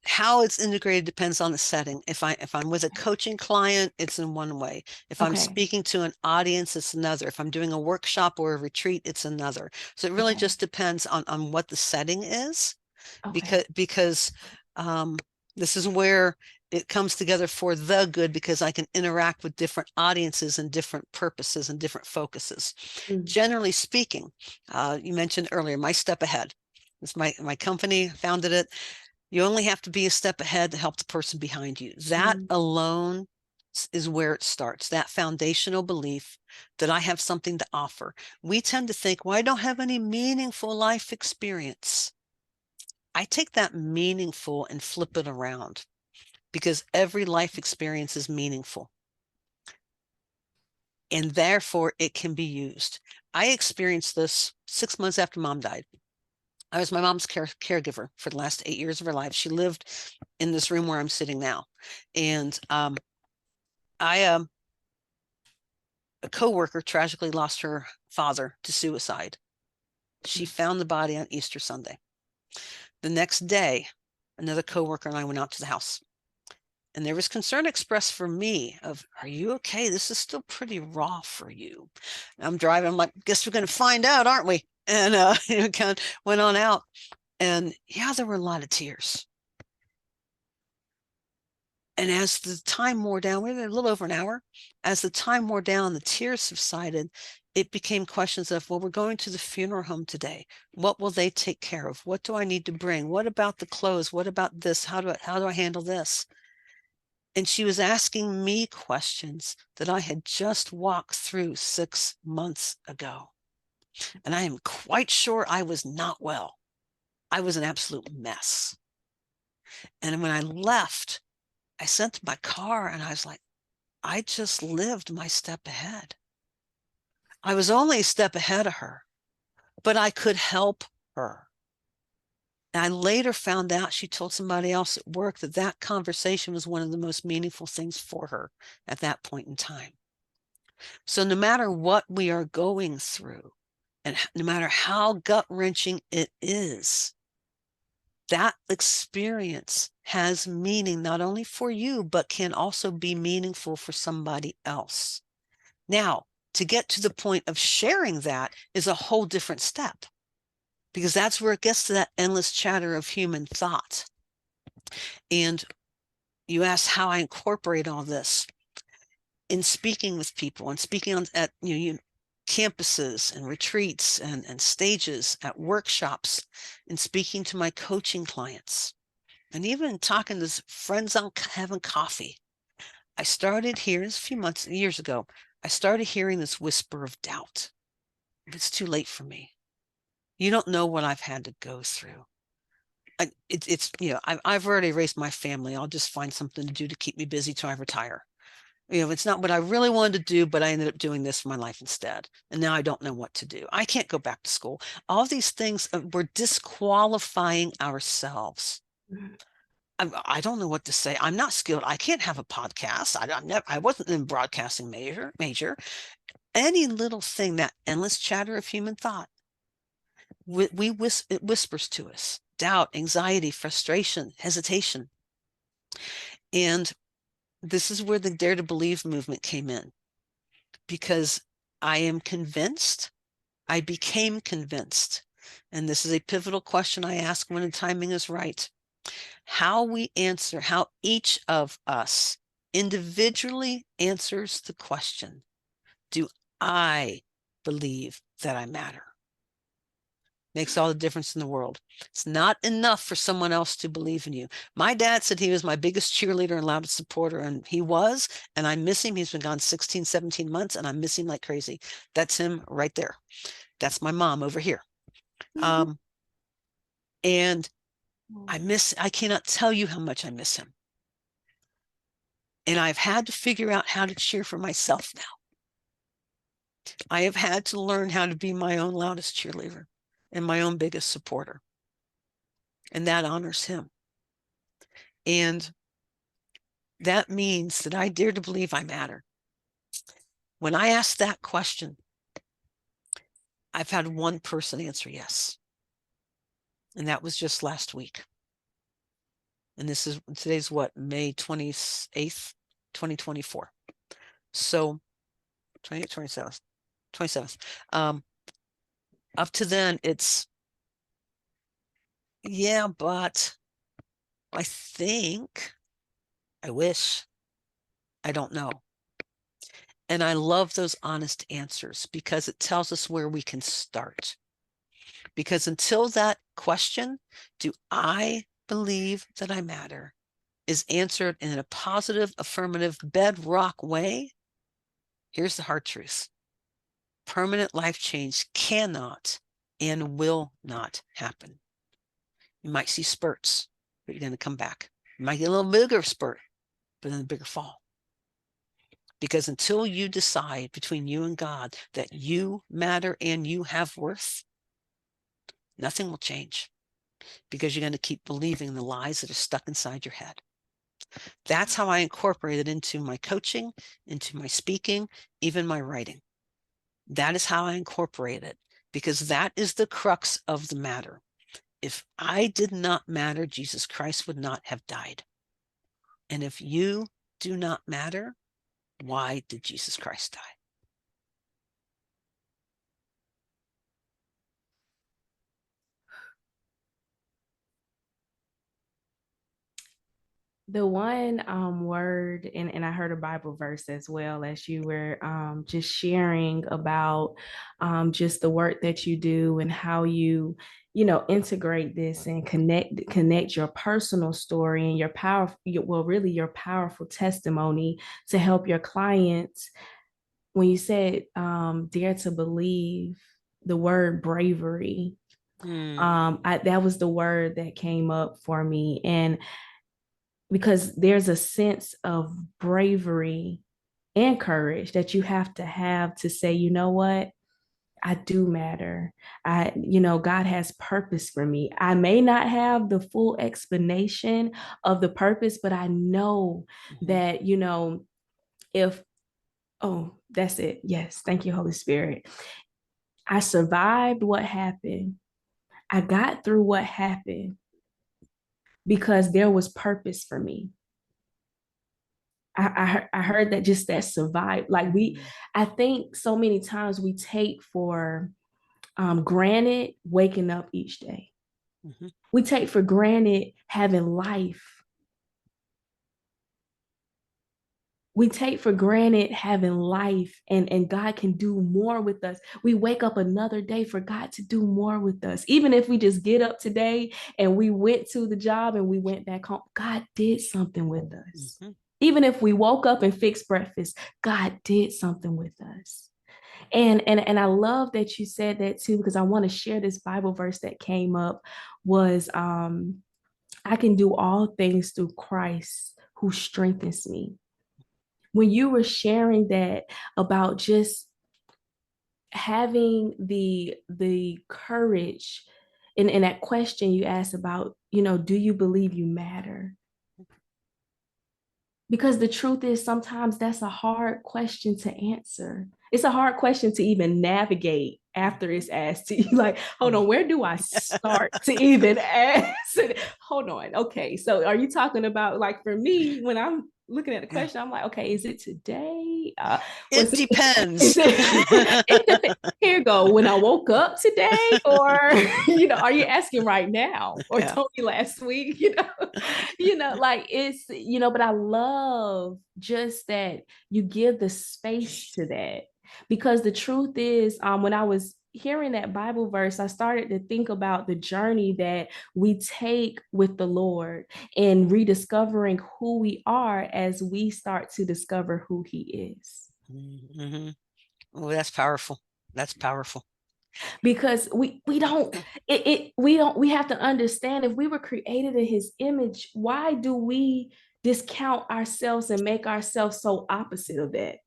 how it's integrated depends on the setting. If I'm with a coaching client, it's in one way. If I'm Okay. speaking to an audience, it's another. If I'm doing a workshop or a retreat, it's another. So it really Okay. just depends on what the setting is, Okay. because this is where it comes together for the good, because I can interact with different audiences and different purposes and different focuses. Generally speaking, you mentioned earlier, my step ahead. It's my company, founded it. You only have to be a step ahead to help the person behind you. That alone is where it starts, that foundational belief that I have something to offer. We tend to think, well, I don't have any meaningful life experience. I take that meaningful and flip it around, because every life experience is meaningful, and therefore it can be used. I experienced this 6 months after mom died. I was my mom's caregiver for the last 8 years of her life. She lived in this room where I'm sitting now. And a coworker tragically lost her father to suicide. She found the body on Easter Sunday. The next day, another coworker and I went out to the house. And there was concern expressed for me of, are you okay? This is still pretty raw for you. And I'm driving. I'm like, guess we're going to find out, aren't we? And kind of went on out. And yeah, there were a lot of tears. And as the time wore down, we were a little over an hour. As the time wore down, the tears subsided. It became questions of, well, we're going to the funeral home today. What will they take care of? What do I need to bring? What about the clothes? What about this? How do I handle this? And she was asking me questions that I had just walked through 6 months ago. And I am quite sure I was not well. I was an absolute mess. And when I left, I sent to my car and I was like, I just lived my step ahead. I was only a step ahead of her, but I could help her. And I later found out she told somebody else at work that that conversation was one of the most meaningful things for her at that point in time. So no matter what we are going through, and no matter how gut-wrenching it is, that experience has meaning not only for you, but can also be meaningful for somebody else. Now, to get to the point of sharing that is a whole different step, because that's where it gets to that endless chatter of human thought. And you asked how I incorporate all this in speaking with people and speaking at campuses and retreats and stages, at workshops, and speaking to my coaching clients, and even talking to friends on having coffee. I started hearing this a few years ago. I started hearing this whisper of doubt. It's too late for me. You don't know what I've had to go through. I've already raised my family. I'll just find something to do to keep me busy till I retire. It's not what I really wanted to do, but I ended up doing this for my life instead. And now I don't know what to do. I can't go back to school. All these things, we're disqualifying ourselves. I don't know what to say. I'm not skilled. I can't have a podcast. I wasn't in broadcasting major. Any little thing, that endless chatter of human thought, it whispers to us doubt, anxiety, frustration, hesitation. And this is where the Dare to Believe movement came in, because I am convinced, I became convinced, and this is a pivotal question I ask when the timing is right. How each of us individually answers the question, do I believe that I matter? Makes all the difference in the world. It's not enough for someone else to believe in you. My dad said he was my biggest cheerleader and loudest supporter, and he was, and I miss him. He's been gone 16, 17 months, and I miss him like crazy. That's him right there. That's my mom over here. And I cannot tell you how much I miss him. And I've had to figure out how to cheer for myself now. I have had to learn how to be my own loudest cheerleader and my own biggest supporter. And that honors him. And that means that I dare to believe I matter. When I ask that question, I've had one person answer yes. And that was just last week. And today's what, May 28th, 2024. So 27th. Up to then, it's, yeah, but I think, I wish, I don't know. And I love those honest answers, because it tells us where we can start. Because until that question, do I believe that I matter, is answered in a positive, affirmative, bedrock way, here's the hard truth. Permanent life change cannot and will not happen. You might see spurts, but you're going to come back. You might get a little bigger spurt, but then a bigger fall. Because until you decide between you and God that you matter and you have worth, nothing will change, because you're going to keep believing the lies that are stuck inside your head. That's how I incorporate it into my coaching, into my speaking, even my writing. That is how I incorporate it, because that is the crux of the matter. If I did not matter, Jesus Christ would not have died. And if you do not matter, why did Jesus Christ die? The one word, and I heard a Bible verse as well as you were just sharing about just the work that you do and how you integrate this and connect your personal story and your really your powerful testimony to help your clients. When you said dare to believe, the word bravery, that was the word that came up for me. And because there's a sense of bravery and courage that you have to say, you know what? I do matter. God has purpose for me. I may not have the full explanation of the purpose, but I know that, if, oh, that's it. Yes. Thank you, Holy Spirit. I survived what happened. I got through what happened because there was purpose for me. I heard that, just that survive. Like I think so many times we take for granted waking up each day. We take for granted having life. We take for granted having life, and God can do more with us. We wake up another day for God to do more with us. Even if we just get up today and we went to the job and we went back home, God did something with us. Even if we woke up and fixed breakfast, God did something with us. And I love that you said that too, because I want to share this Bible verse that came up was I can do all things through Christ who strengthens me. When you were sharing that about just having the courage, and that question you asked about, do you believe you matter? Because the truth is, sometimes that's a hard question to answer. It's a hard question to even navigate after it's asked to you. Like, hold on, where do I start to even ask it? Hold on. Okay. So are you talking about, like, for me, when I'm looking at the question, I'm like, okay, is it today? It depends. Here you go. When I woke up today, or, are you asking right now? Or told me last week, like it's, but I love just that you give the space to that. Because the truth is, when I was hearing that Bible verse, I started to think about the journey that we take with the Lord and rediscovering who we are as we start to discover who He is. Oh, that's powerful. That's powerful. Because we have to understand, if we were created in His image, why do we discount ourselves and make ourselves so opposite of that?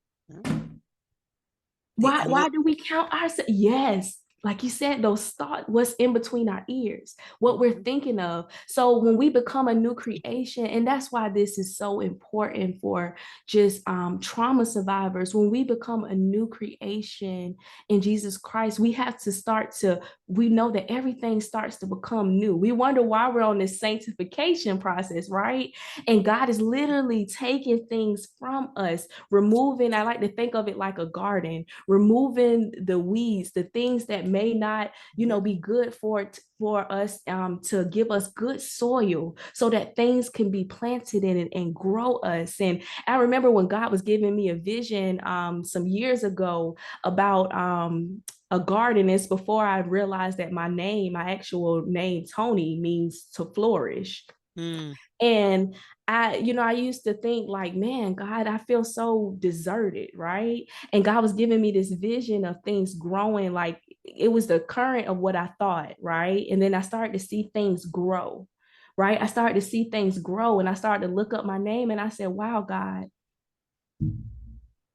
Why do we count ourselves? Yes, like you said, those thoughts, what's in between our ears, what we're thinking of. So when we become a new creation, and that's why this is so important for just trauma survivors, when we become a new creation in Jesus Christ, we have to we know that everything starts to become new. We wonder why we're on this sanctification process, right? And God is literally taking things from us, removing, I like to think of it like a garden, removing the weeds, the things that may not, be good for us, to give us good soil so that things can be planted in it and grow us. And I remember when God was giving me a vision some years ago about a garden. It's before I realized that my actual name, Tony, means to flourish. And I used to think like, man, God, I feel so deserted, right? And God was giving me this vision of things growing, like it was the current of what I thought, right? And then I started to see things grow, right? I started to see things grow, and I started to look up my name, and I said, wow, God,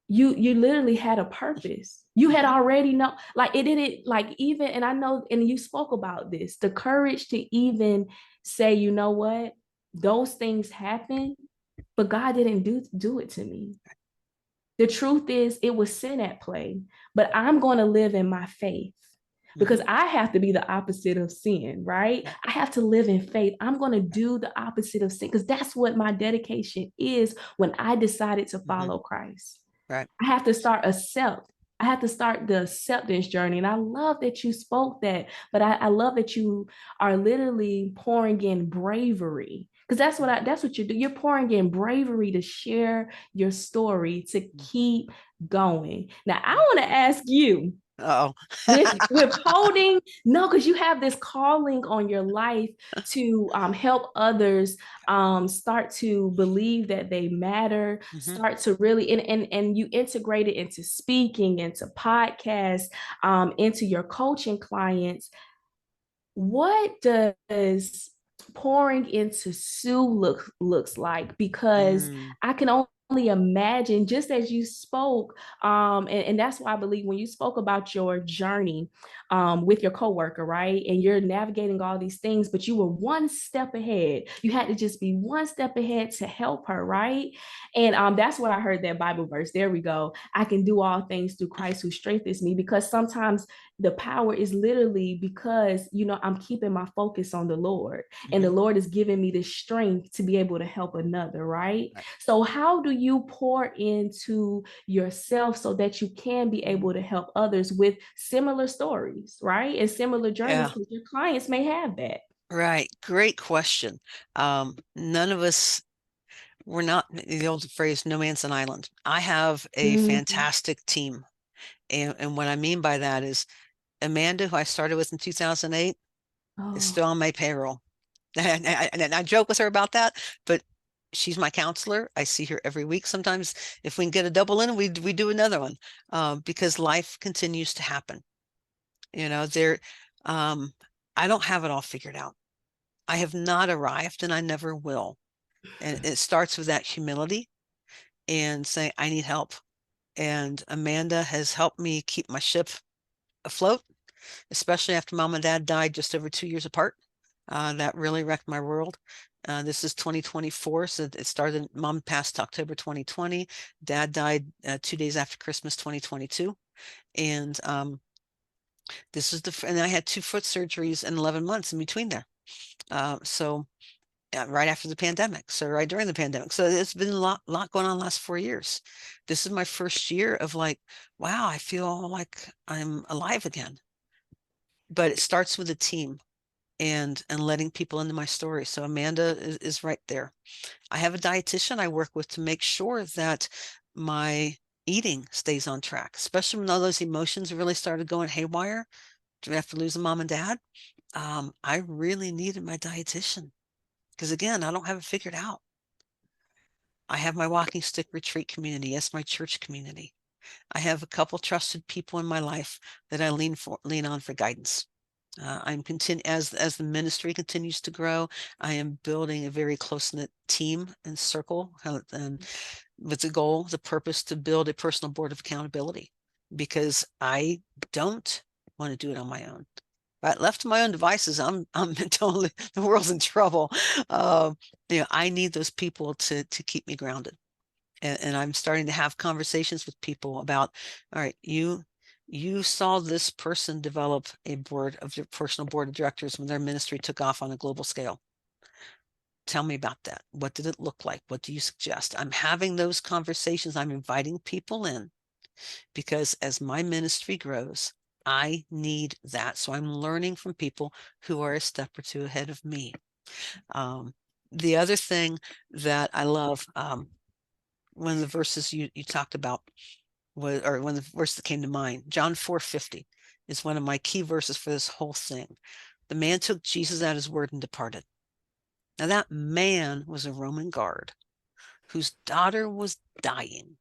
you literally had a purpose. You had already know, like it didn't, like, even, and I know, and you spoke about this, the courage to even say, you know what, those things happen, but God didn't do it to me. The truth is, it was sin at play, but I'm going to live in my faith, because I have to be the opposite of sin, right? I have to live in faith. I'm going to do the opposite of sin, because that's what my dedication is when I decided to follow Christ. Right. I have to start the acceptance journey. And I love that you spoke that, but I love that you are literally pouring in bravery, Because that's what you do. You're pouring in bravery to share your story, to keep going. Now, I want to ask you, Oh, with holding, no, because you have this calling on your life to help others start to believe that they matter, start to really, and you integrate it into speaking, into podcasts, into your coaching clients. What does pouring into Sue looks like? Because I can only imagine, just as you spoke, and that's why I believe when you spoke about your journey with your coworker, right? And you're navigating all these things, but you were one step ahead. You had to just be one step ahead to help her, right? And that's what I heard, that Bible verse. There we go. I can do all things through Christ who strengthens me, because sometimes the power is literally because, I'm keeping my focus on the Lord, and the Lord is giving me the strength to be able to help another, right? So how do you pour into yourself so that you can be able to help others with similar stories, right? And similar journeys, because your clients may have that. Right. Great question. None of us, we're not, the old phrase, no man's an island. I have a fantastic team. And what I mean by that is Amanda, who I started with in 2008, is still on my payroll. And I joke with her about that, but she's my counselor. I see her every week. Sometimes if we can get a double in, we do another one, because life continues to happen. I don't have it all figured out. I have not arrived, and I never will. And it starts with that humility and saying, I need help. And Amanda has helped me keep my ship afloat, especially after mom and dad died just over 2 years apart. That really wrecked my world. This is 2024, so it started, mom passed October 2020. Dad died 2 days after Christmas 2022. And and I had 2 foot surgeries in 11 months in between there. So right after the pandemic, so right during the pandemic. So it's been a lot going on the last 4 years. This is my first year of like, wow, I feel like I'm alive again. But it starts with a team and letting people into my story. So Amanda is right there. I have a dietitian I work with to make sure that my eating stays on track, especially when all those emotions really started going haywire after losing mom and dad. I really needed my dietitian because, again, I don't have it figured out. I have my walking stick retreat community. Yes, my church community. I have a couple trusted people in my life that I lean on for guidance. As the ministry continues to grow, I am building a very close-knit team and circle, and with the purpose to build a personal board of accountability, because I don't want to do it on my own. But left to my own devices, I'm totally, the world's in trouble. I need those people to keep me grounded. And I'm starting to have conversations with people about, all right, you saw this person develop a personal board of directors when their ministry took off on a global scale. Tell me about that. What did it look like? What do you suggest? I'm having those conversations. I'm inviting people in because as my ministry grows, I need that. So I'm learning from people who are a step or two ahead of me. The other thing that I love, one of the verses you talked about one of the verses that came to mind, John 4:50 is one of my key verses for this whole thing. The man took Jesus at his word and departed. Now that man was a Roman guard whose daughter was dying.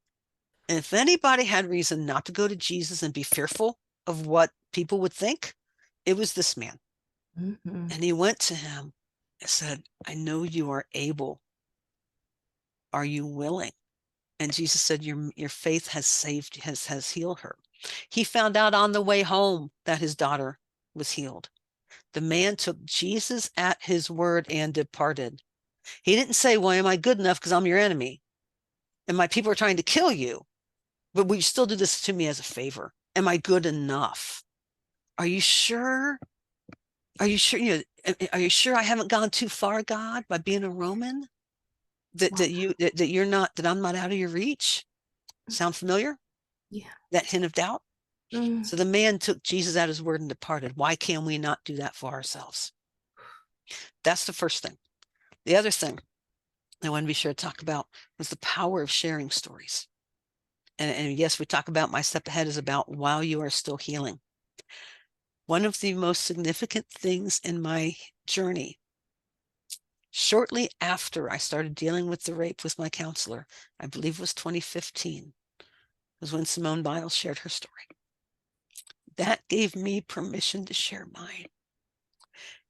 And if anybody had reason not to go to Jesus and be fearful of what people would think, it was this man. And he went to him and said, I know you are able. Are you willing? And Jesus said, your faith has healed her. He found out on the way home that his daughter was healed. The man took Jesus at his word and departed. He didn't say, well, am I good enough because I'm your enemy and my people are trying to kill you, but will you still do this to me as a favor? Am I good enough? Are you sure? Are you sure? Are you sure I haven't gone too far, God, by being a Roman? That I'm not out of your reach? Sound familiar? Yeah. That hint of doubt? So the man took Jesus at his word and departed. Why can we not do that for ourselves? That's the first thing. The other thing I want to be sure to talk about was the power of sharing stories. And yes, we talk about my step ahead is about while you are still healing. One of the most significant things in my journey, shortly after I started dealing with the rape with my counselor, I believe it was 2015, was when Simone Biles shared her story. That gave me permission to share mine.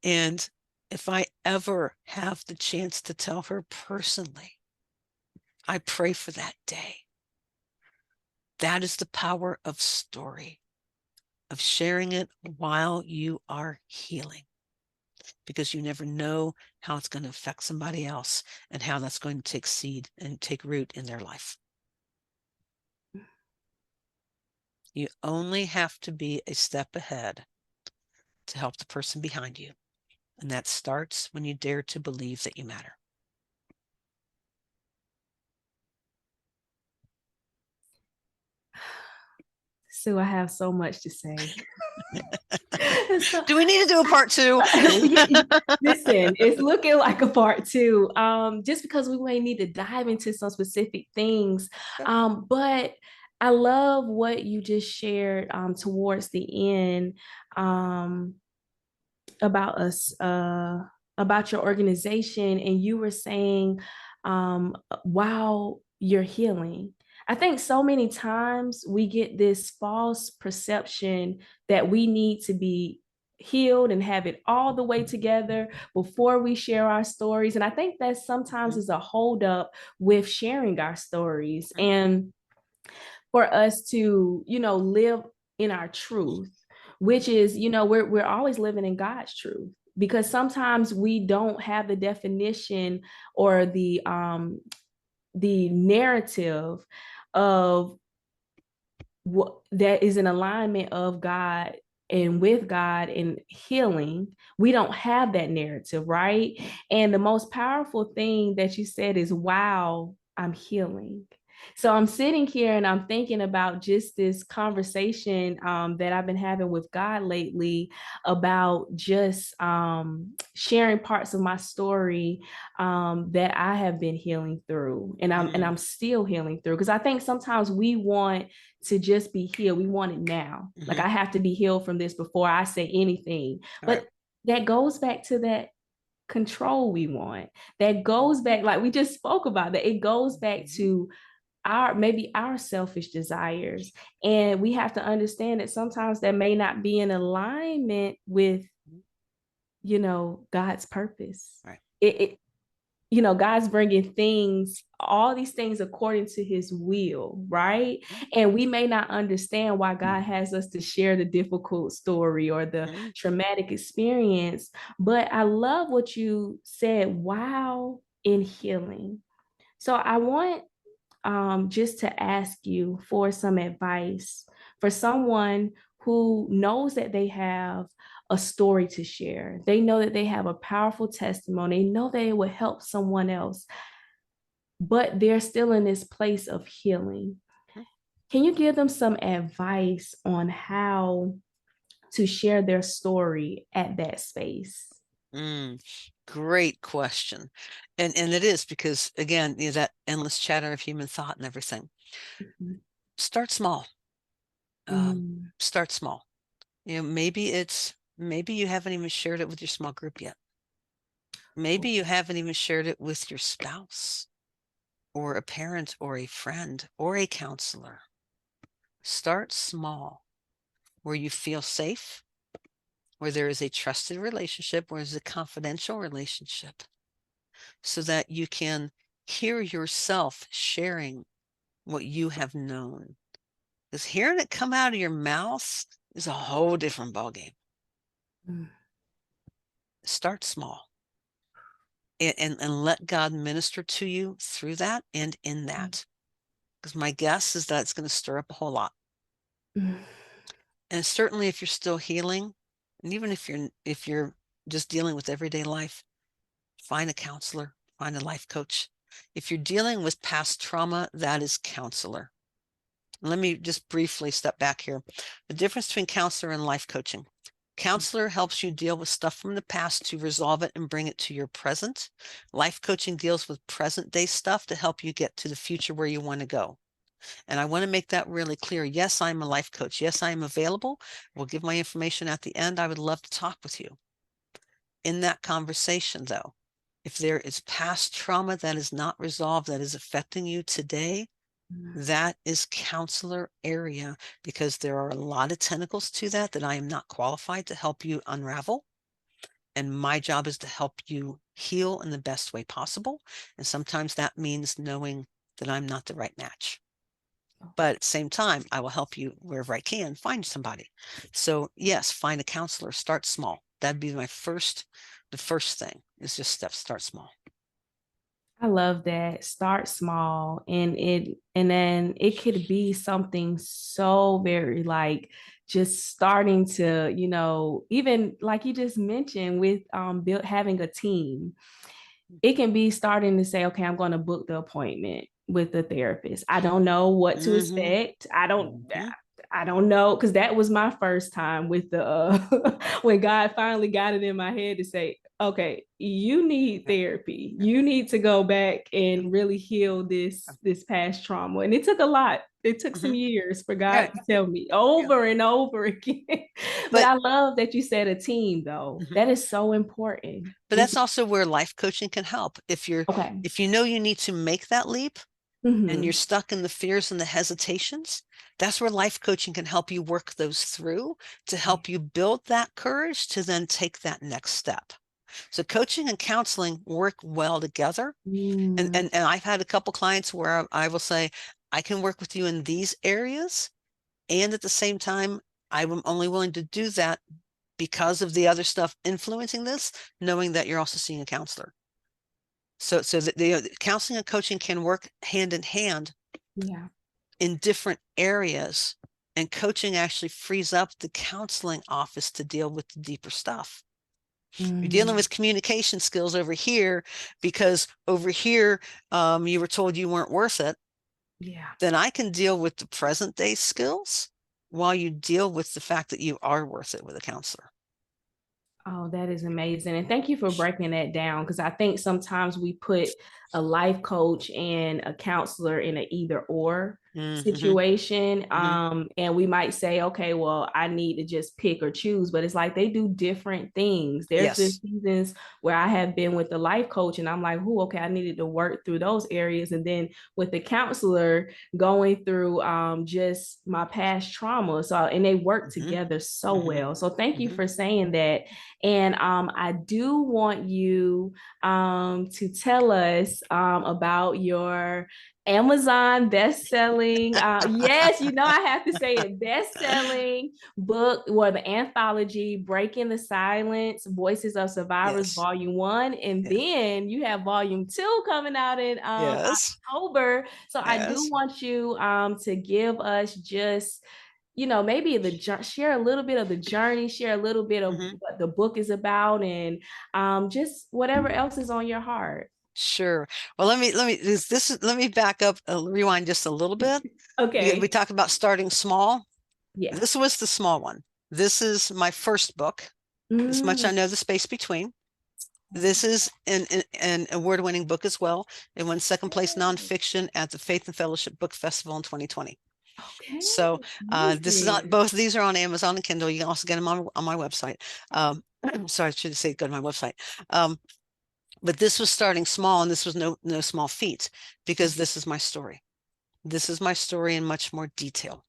And if I ever have the chance to tell her personally, I pray for that day. That is the power of story, of sharing it while you are healing, because you never know how it's going to affect somebody else and how that's going to take seed and take root in their life. You only have to be a step ahead to help the person behind you. And that starts when you dare to believe that you matter. Sue, I have so much to say. So, do we need to do a part two? listen, it's looking like a part two, just because we may need to dive into some specific things. But I love what you just shared towards the end about us, about your organization, and you were saying, while you're healing. I think so many times we get this false perception that we need to be healed and have it all the way together before we share our stories. And I think that sometimes is a holdup with sharing our stories, and for us to, live in our truth, which is, we're always living in God's truth, because sometimes we don't have the definition or the narrative of what that is in alignment of God and with God and healing. We don't have that narrative, right? And the most powerful thing that you said is, wow, I'm healing. So I'm sitting here and I'm thinking about just this conversation that I've been having with God lately about just sharing parts of my story that I have been healing through, and I'm still healing through, because I think sometimes we want to just be healed. We want it now. Like, I have to be healed from this before I say anything. But that goes back to that control we want. That goes back, like we just spoke about, that it goes back to maybe our selfish desires. And we have to understand that sometimes that may not be in alignment with, God's purpose. It God's bringing all these things according to his will, right? And we may not understand why God has us to share the difficult story or the traumatic experience, but I love what you said, wow, in healing. So I want just to ask you for some advice for someone who knows that they have a story to share. They know that they have a powerful testimony. They know that it will help someone else, but they're still in this place of healing. Can you give them some advice on how to share their story at that space? Great question. And it is, because again, that endless chatter of human thought and everything. Start small. Start small. Maybe you haven't even shared it with your small group yet. Maybe you haven't even shared it with your spouse or a parent or a friend or a counselor. Start small, where you feel safe, where there is a trusted relationship, where there's a confidential relationship, so that you can hear yourself sharing what you have known. Because hearing it come out of your mouth is a whole different ballgame. Start small and let God minister to you through that and in that. Because my guess is that it's going to stir up a whole lot. And certainly if you're still healing, and even if you're just dealing with everyday life, find a counselor, find a life coach. If you're dealing with past trauma, that is counselor. Let me just briefly step back here. The difference between counselor and life coaching. Counselor helps you deal with stuff from the past to resolve it and bring it to your present. Life coaching deals with present day stuff to help you get to the future where you want to go. And I want to make that really clear. Yes, I'm a life coach. Yes, I am available. We'll give my information at the end. I would love to talk with you. In that conversation, though, if there is past trauma that is not resolved, that is affecting you today, that is counselor area, because there are a lot of tentacles to that I am not qualified to help you unravel. And my job is to help you heal in the best way possible. And sometimes that means knowing that I'm not the right match. But at the same time, I will help you wherever I can find somebody. So yes, find a counselor, start small. That'd be the first thing is just start small. I love that. Start small, and then it could be something so very like just starting to, even like you just mentioned with having a team. It can be starting to say, okay, I'm going to book the appointment with the therapist. I don't know what to expect. I don't know, because that was my first time with the when God finally got it in my head to say, okay, you need therapy. You need to go back and really heal this past trauma. And it took a lot. It took some years for God to tell me over and over again. But I love that you said a team, though. That is so important. But that's also where life coaching can help. If you know you need to make that leap, and you're stuck in the fears and the hesitations, that's where life coaching can help you work those through to help you build that courage to then take that next step. So coaching and counseling work well together. And I've had a couple clients where I will say, I can work with you in these areas. And at the same time, I'm only willing to do that because of the other stuff influencing this, knowing that you're also seeing a counselor. So the counseling and coaching can work hand in hand in different areas. And coaching actually frees up the counseling office to deal with the deeper stuff. You're dealing with communication skills over here because over here you were told you weren't worth it. Then I can deal with the present day skills while you deal with the fact that you are worth it with a counselor. Oh, that is amazing. And thank you for breaking that down, because I think sometimes we put a life coach and a counselor in an either or situation. And we might say, okay, well, I need to just pick or choose, but it's like they do different things. There's been seasons where I have been with the life coach and I'm like, oh, okay, I needed to work through those areas. And then with the counselor going through just my past trauma. So, and they work together so well. So thank you for saying that. And I do want you to tell us about your Amazon best-selling, yes, I have to say it, best-selling book, or the anthology, Breaking the Silence, Voices of Survivors, Volume 1. And then you have Volume 2 coming out in October. So I do want you to give us just maybe share a little bit of the journey, share a little bit of what the book is about, and just whatever else is on your heart. Sure. Well, let me back up, rewind just a little bit. Okay. We talked about starting small. Yeah. This was the small one. This is my first book. This much I know, The Space Between. This is an award-winning book as well. It won second place nonfiction at the Faith and Fellowship Book Festival in 2020. Okay. So this is on, both these are on Amazon and Kindle. You can also get them on my website. Sorry, I should say go to my website. But this was starting small, and this was no small feat, because this is my story. This is my story in much more detail.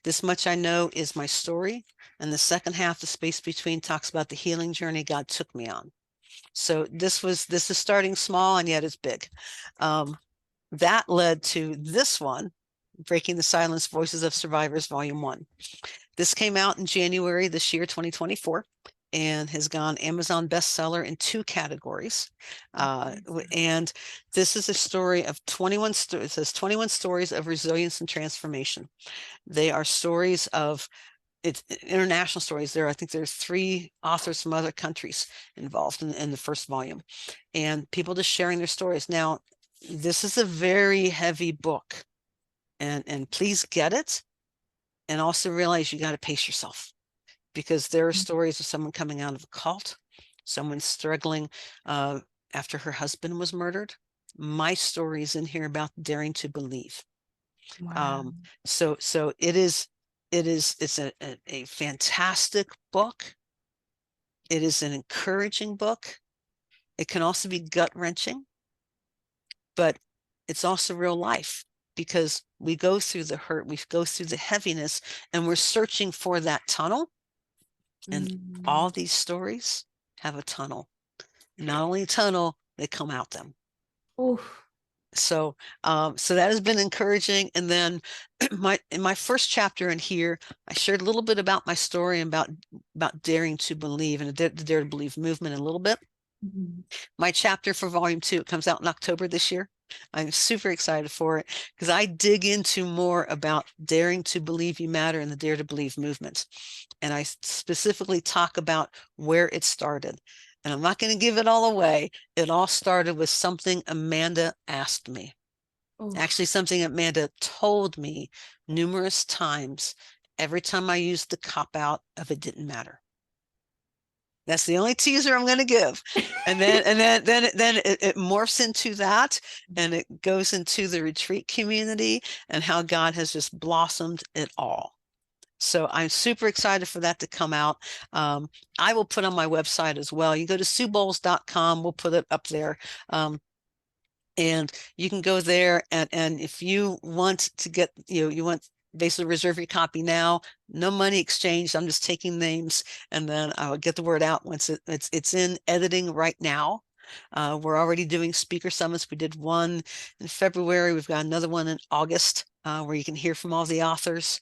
This much I know is my story. And the second half, The Space Between, talks about the healing journey God took me on. So this is starting small, and yet it's big. That led to this one, Breaking the Silence, Voices of Survivors, Volume 1. This came out in January this year, 2024. And has gone Amazon bestseller in 2 categories. And this is a story of 21 stories. It says 21 stories of resilience and transformation. They are stories of, it's international stories. I think there's 3 authors from other countries involved in the first volume, and people just sharing their stories. Now, this is a very heavy book, and please get it. And also realize you got to pace yourself. because there are stories of someone coming out of a cult, someone struggling after her husband was murdered. My story is in here about daring to believe. Wow. So it's a fantastic book. It is an encouraging book. It can also be gut-wrenching, but it's also real life, because we go through the hurt, we go through the heaviness, and we're searching for that tunnel. And all these stories have a tunnel. Not only a tunnel, they come out them. Oof. So so that has been encouraging. And then in my first chapter in here, I shared a little bit about my story and about daring to believe and the Dare to Believe movement a little bit. My chapter for volume 2, it comes out in October this year. I'm super excited for it, because I dig into more about daring to believe you matter and the Dare to Believe movement. And I specifically talk about where it started. And I'm not going to give it all away. It all started with something Amanda asked me. Oof. Actually, something Amanda told me numerous times, every time I used the cop-out of "it didn't matter." That's the only teaser I'm going to give. And then it morphs into that, and it goes into the retreat community and how God has just blossomed it all. So I'm super excited for that to come out. I will put on my website as well. You go to SueBowles.com. We'll put it up there. And you can go there, and if you want to get, you want basically reserve your copy now, no money exchanged. I'm just taking names, and then I will get the word out once it's in editing right now. We're already doing speaker summits. We did one in February. We've got another one in August, where you can hear from all the authors.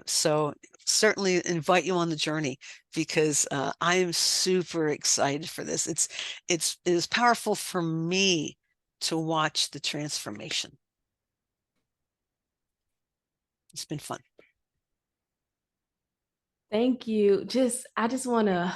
So certainly invite you on the journey, because I am super excited for this. It is powerful for me to watch the transformation. It's been fun. Thank you. I just want to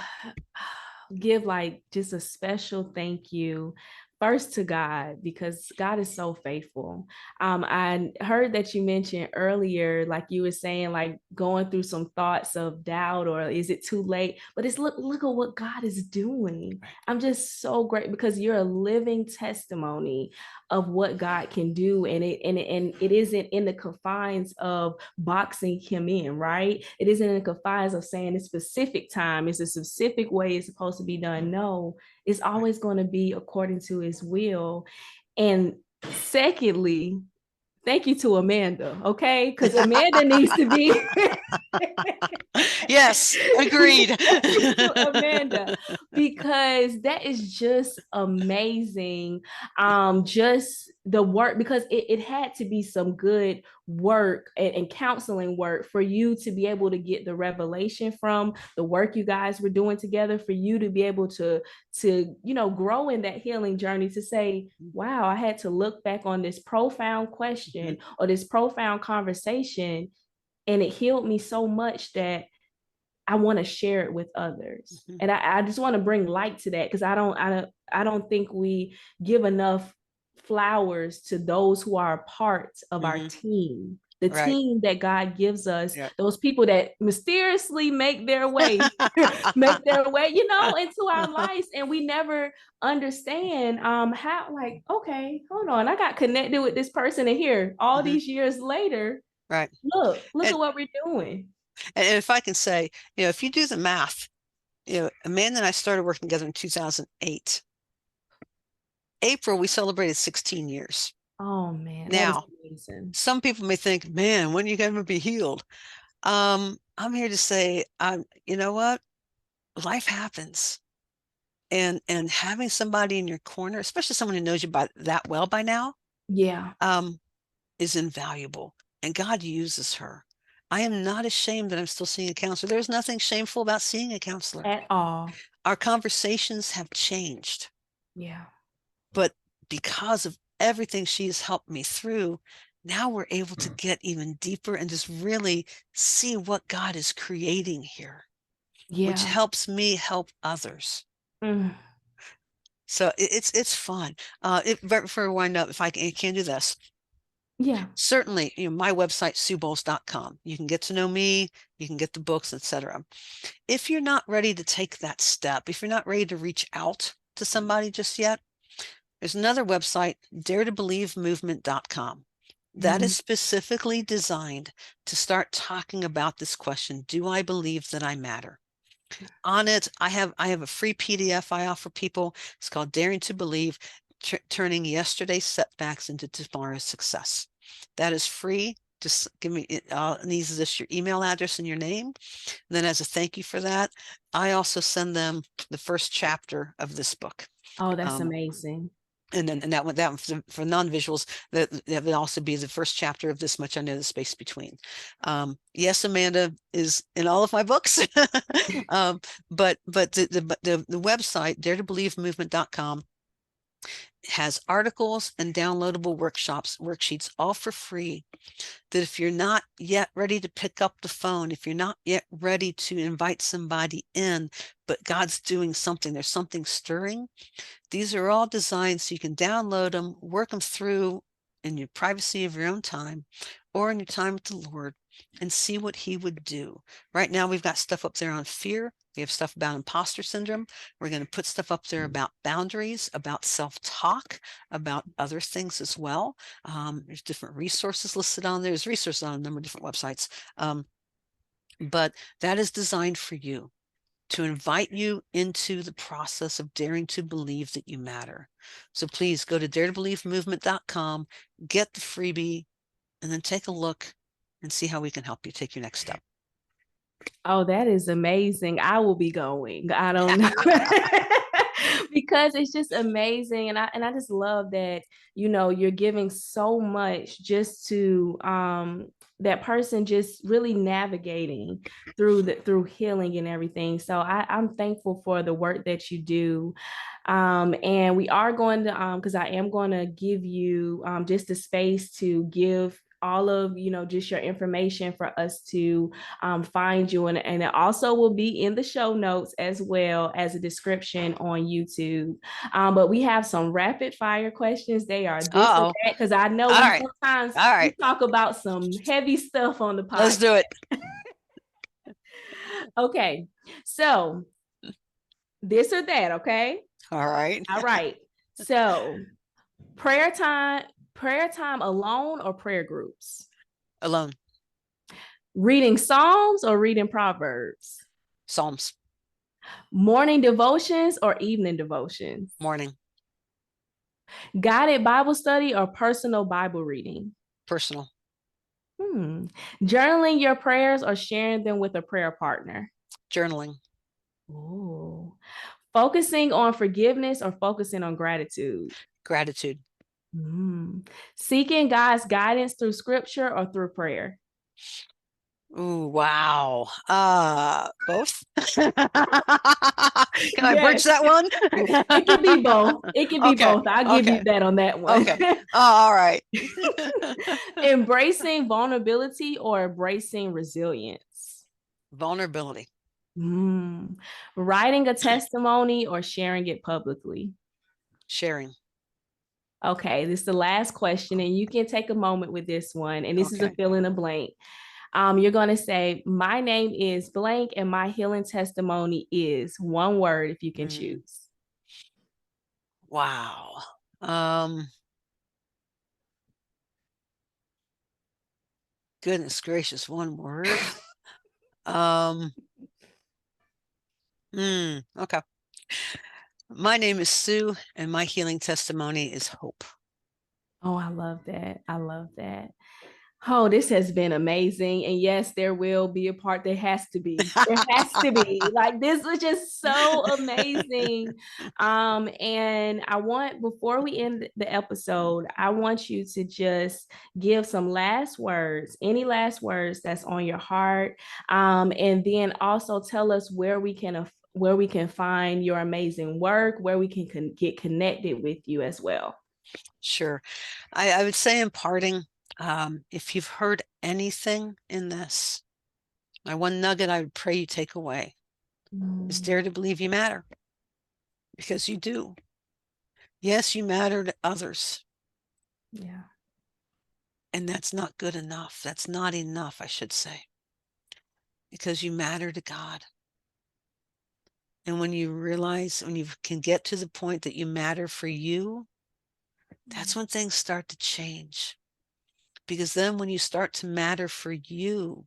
give like just a special thank you first to God, because God is so faithful. I heard that you mentioned earlier, like you were saying, like going through some thoughts of doubt, or is it too late? But it's look at what God is doing. I'm just so great, because you're a living testimony of what God can do, and it isn't in the confines of boxing him in, right? It isn't in the confines of saying a specific time, it's a specific way it's supposed to be done. No, it's always going to be according to his will. And secondly, thank you to Amanda, okay? Because Amanda needs to be. Yes, agreed. To Amanda, because that is just amazing. Just the work, because it had to be some good work and counseling work for you to be able to get the revelation from the work you guys were doing together, for you to be able to grow in that healing journey, to say, wow, I had to look back on this profound question or this profound conversation, and it healed me so much that I want to share it with others. And I just want to bring light to that, because I don't think we give enough flowers to those who are a part of our team. The team that God gives us, those people that mysteriously make their way, into our lives. And we never understand how, like, okay, hold on, I got connected with this person, and here, all these years later, look at what we're doing. And if I can say, if you do the math, Amanda and I started working together in 2008. April, we celebrated 16 years. Oh man, now, that is amazing. Some people may think, man, when are you going to be healed? I'm here to say, you know what? Life happens. And having somebody in your corner, especially someone who knows you that well by now, is invaluable. And God uses her. I am not ashamed that I'm still seeing a counselor. There's nothing shameful about seeing a counselor at all. Our conversations have changed. Yeah. But because of everything she's helped me through, now we're able to get even deeper and just really see what God is creating here, which helps me help others. So it's fun. Before we wind up, if I can do this, Yeah. Certainly, my website, SueBowles.com. You can get to know me, you can get the books, etc. If you're not ready to take that step, if you're not ready to reach out to somebody just yet, there's another website, daretobelievemovement.com. That is specifically designed to start talking about this question: do I believe that I matter? On it, I have a free PDF I offer people. It's called Daring to Believe, Turning Yesterday's Setbacks into Tomorrow's Success. That is free. Just give me it. Needs just your email address and your name. And then, as a thank you for that, I also send them the first chapter of this book. Oh, that's amazing. And that one for non-visuals, that would also be the first chapter of This Much I Know, the Space Between. Yes, Amanda is in all of my books. But the website, daretobelievemovement.com, has articles and downloadable worksheets, all for free. That if you're not yet ready to pick up the phone, if you're not yet ready to invite somebody in, but God's doing something, there's something stirring, these are all designed so you can download them, work them through in your privacy of your own time or in your time with the Lord, and see what he would do. Right now, we've got stuff up there on fear. We have stuff about imposter syndrome. We're going to put stuff up there about boundaries, about self-talk, about other things as well. There's different resources listed on there. There's resources on a number of different websites. But that is designed for you, to invite you into the process of daring to believe that you matter. So please go to daretobelievemovement.com, get the freebie, and then take a look and see how we can help you take your next step. Oh, that is amazing. I will be going. I don't know. Because it's just amazing. And I just love that, you're giving so much just to that person just really navigating through healing and everything. So I'm thankful for the work that you do. And we are going to, because I am going to give you just the space to give all of just your information for us to find you, and it also will be in the show notes as well as a description on YouTube. But we have some rapid fire questions. They are this or that, because I know sometimes we talk about some heavy stuff on the podcast. Let's do it. Okay, so this or that. Okay. All right. So prayer time alone or prayer groups? Alone. Reading Psalms or reading Proverbs? Psalms. Morning devotions or evening devotions? Morning. Guided Bible study or personal Bible reading? Personal. Journaling your prayers or sharing them with a prayer partner? Journaling. Ooh. Focusing on forgiveness or focusing on gratitude? Gratitude. Seeking God's guidance through scripture or through prayer? Ooh, wow. Both? Can I bridge that one? It can be both. It can be both. I'll give you that on that one. Okay. All right. Embracing vulnerability or embracing resilience? Vulnerability. Writing a testimony or sharing it publicly? Sharing. Okay, this is the last question, and you can take a moment with this one. And this is a fill in the blank. You're going to say, my name is blank, and my healing testimony is one word if you can choose. Wow. Goodness gracious, one word. Okay. My name is Sue, and my healing testimony is hope. Oh, I love that. I love that. Oh, this has been amazing. And yes, there will be a part that has to be. There has to be. Like, this was just so amazing. And I want, before we end the episode, I want you to just give some last words, any last words that's on your heart. And then also tell us where we can find your amazing work, where we can get connected with you as well. Sure. I would say, in parting, if you've heard anything in this, my one nugget I would pray you take away is dare to believe you matter, because you do. Yes, you matter to others. Yeah. And that's not good enough. That's not enough, I should say, because you matter to God. And when you realize, when you can get to the point that you matter for you, that's when things start to change. Because then when you start to matter for you,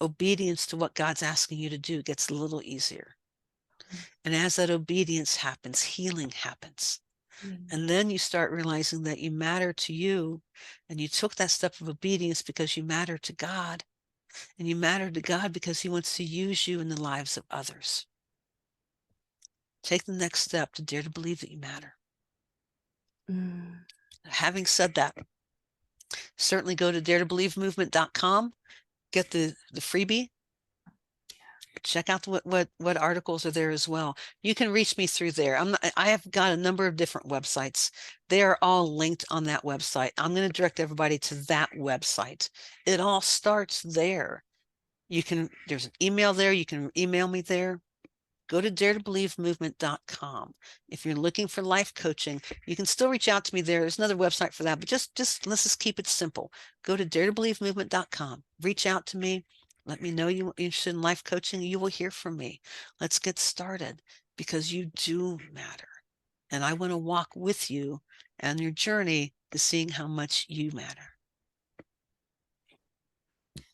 obedience to what God's asking you to do gets a little easier. And as that obedience happens, healing happens. And then you start realizing that you matter to you, and you took that step of obedience because you matter to God, and you matter to God because He wants to use you in the lives of others. Take the next step to dare to believe that you matter. Having said that, certainly go to daretobelievemovement.com, get the freebie. Check out what articles are there as well. You can reach me through there. I have got a number of different websites. They are all linked on that website. I'm going to direct everybody to that website. It all starts there. There's an email there. You can email me there. Go to daretobelievemovement.com. If you're looking for life coaching, you can still reach out to me there. There's another website for that, but just let's just keep it simple. Go to daretobelievemovement.com. Reach out to me. Let me know you're interested in life coaching. You will hear from me. Let's get started, because you do matter. And I want to walk with you on your journey to seeing how much you matter.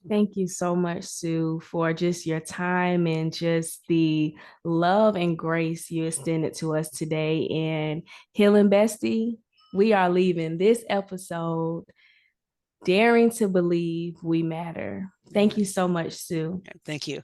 Thank you so much, Sue, for just your time and just the love and grace you extended to us today. And Healing Bestie, we are leaving this episode daring to believe we matter. Thank you so much, Sue. Thank you.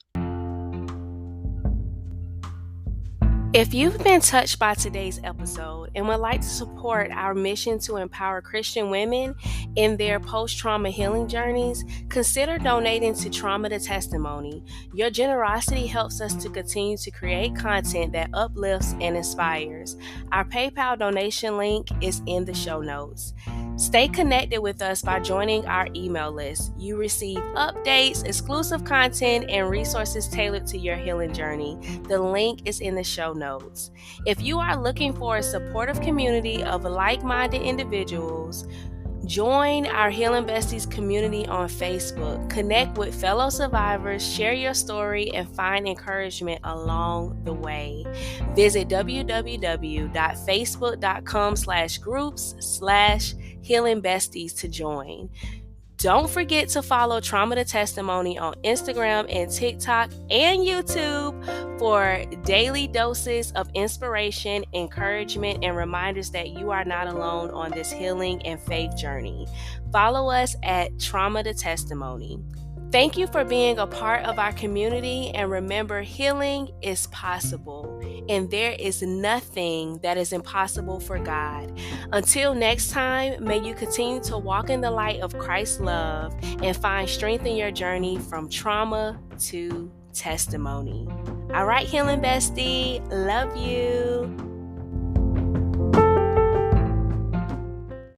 If you've been touched by today's episode and would like to support our mission to empower Christian women in their post-trauma healing journeys, consider donating to Trauma to Testimony. Your generosity helps us to continue to create content that uplifts and inspires. Our PayPal donation link is in the show notes. Stay connected with us by joining our email list. You receive updates, exclusive content, and resources tailored to your healing journey. The link is in the show notes. If you are looking for a supportive community of like-minded individuals, join our Healing Besties community on Facebook. Connect with fellow survivors, share your story, and find encouragement along the way. Visit www.facebook.com/groups/Healing Besties to join. Don't forget to follow Trauma to Testimony on Instagram and TikTok and YouTube for daily doses of inspiration, encouragement, and reminders that you are not alone on this healing and faith journey. Follow us at Trauma to Testimony. Thank you for being a part of our community, and remember, healing is possible, and there is nothing that is impossible for God. Until next time, may you continue to walk in the light of Christ's love and find strength in your journey from trauma to testimony. All right, Healing Bestie, love you.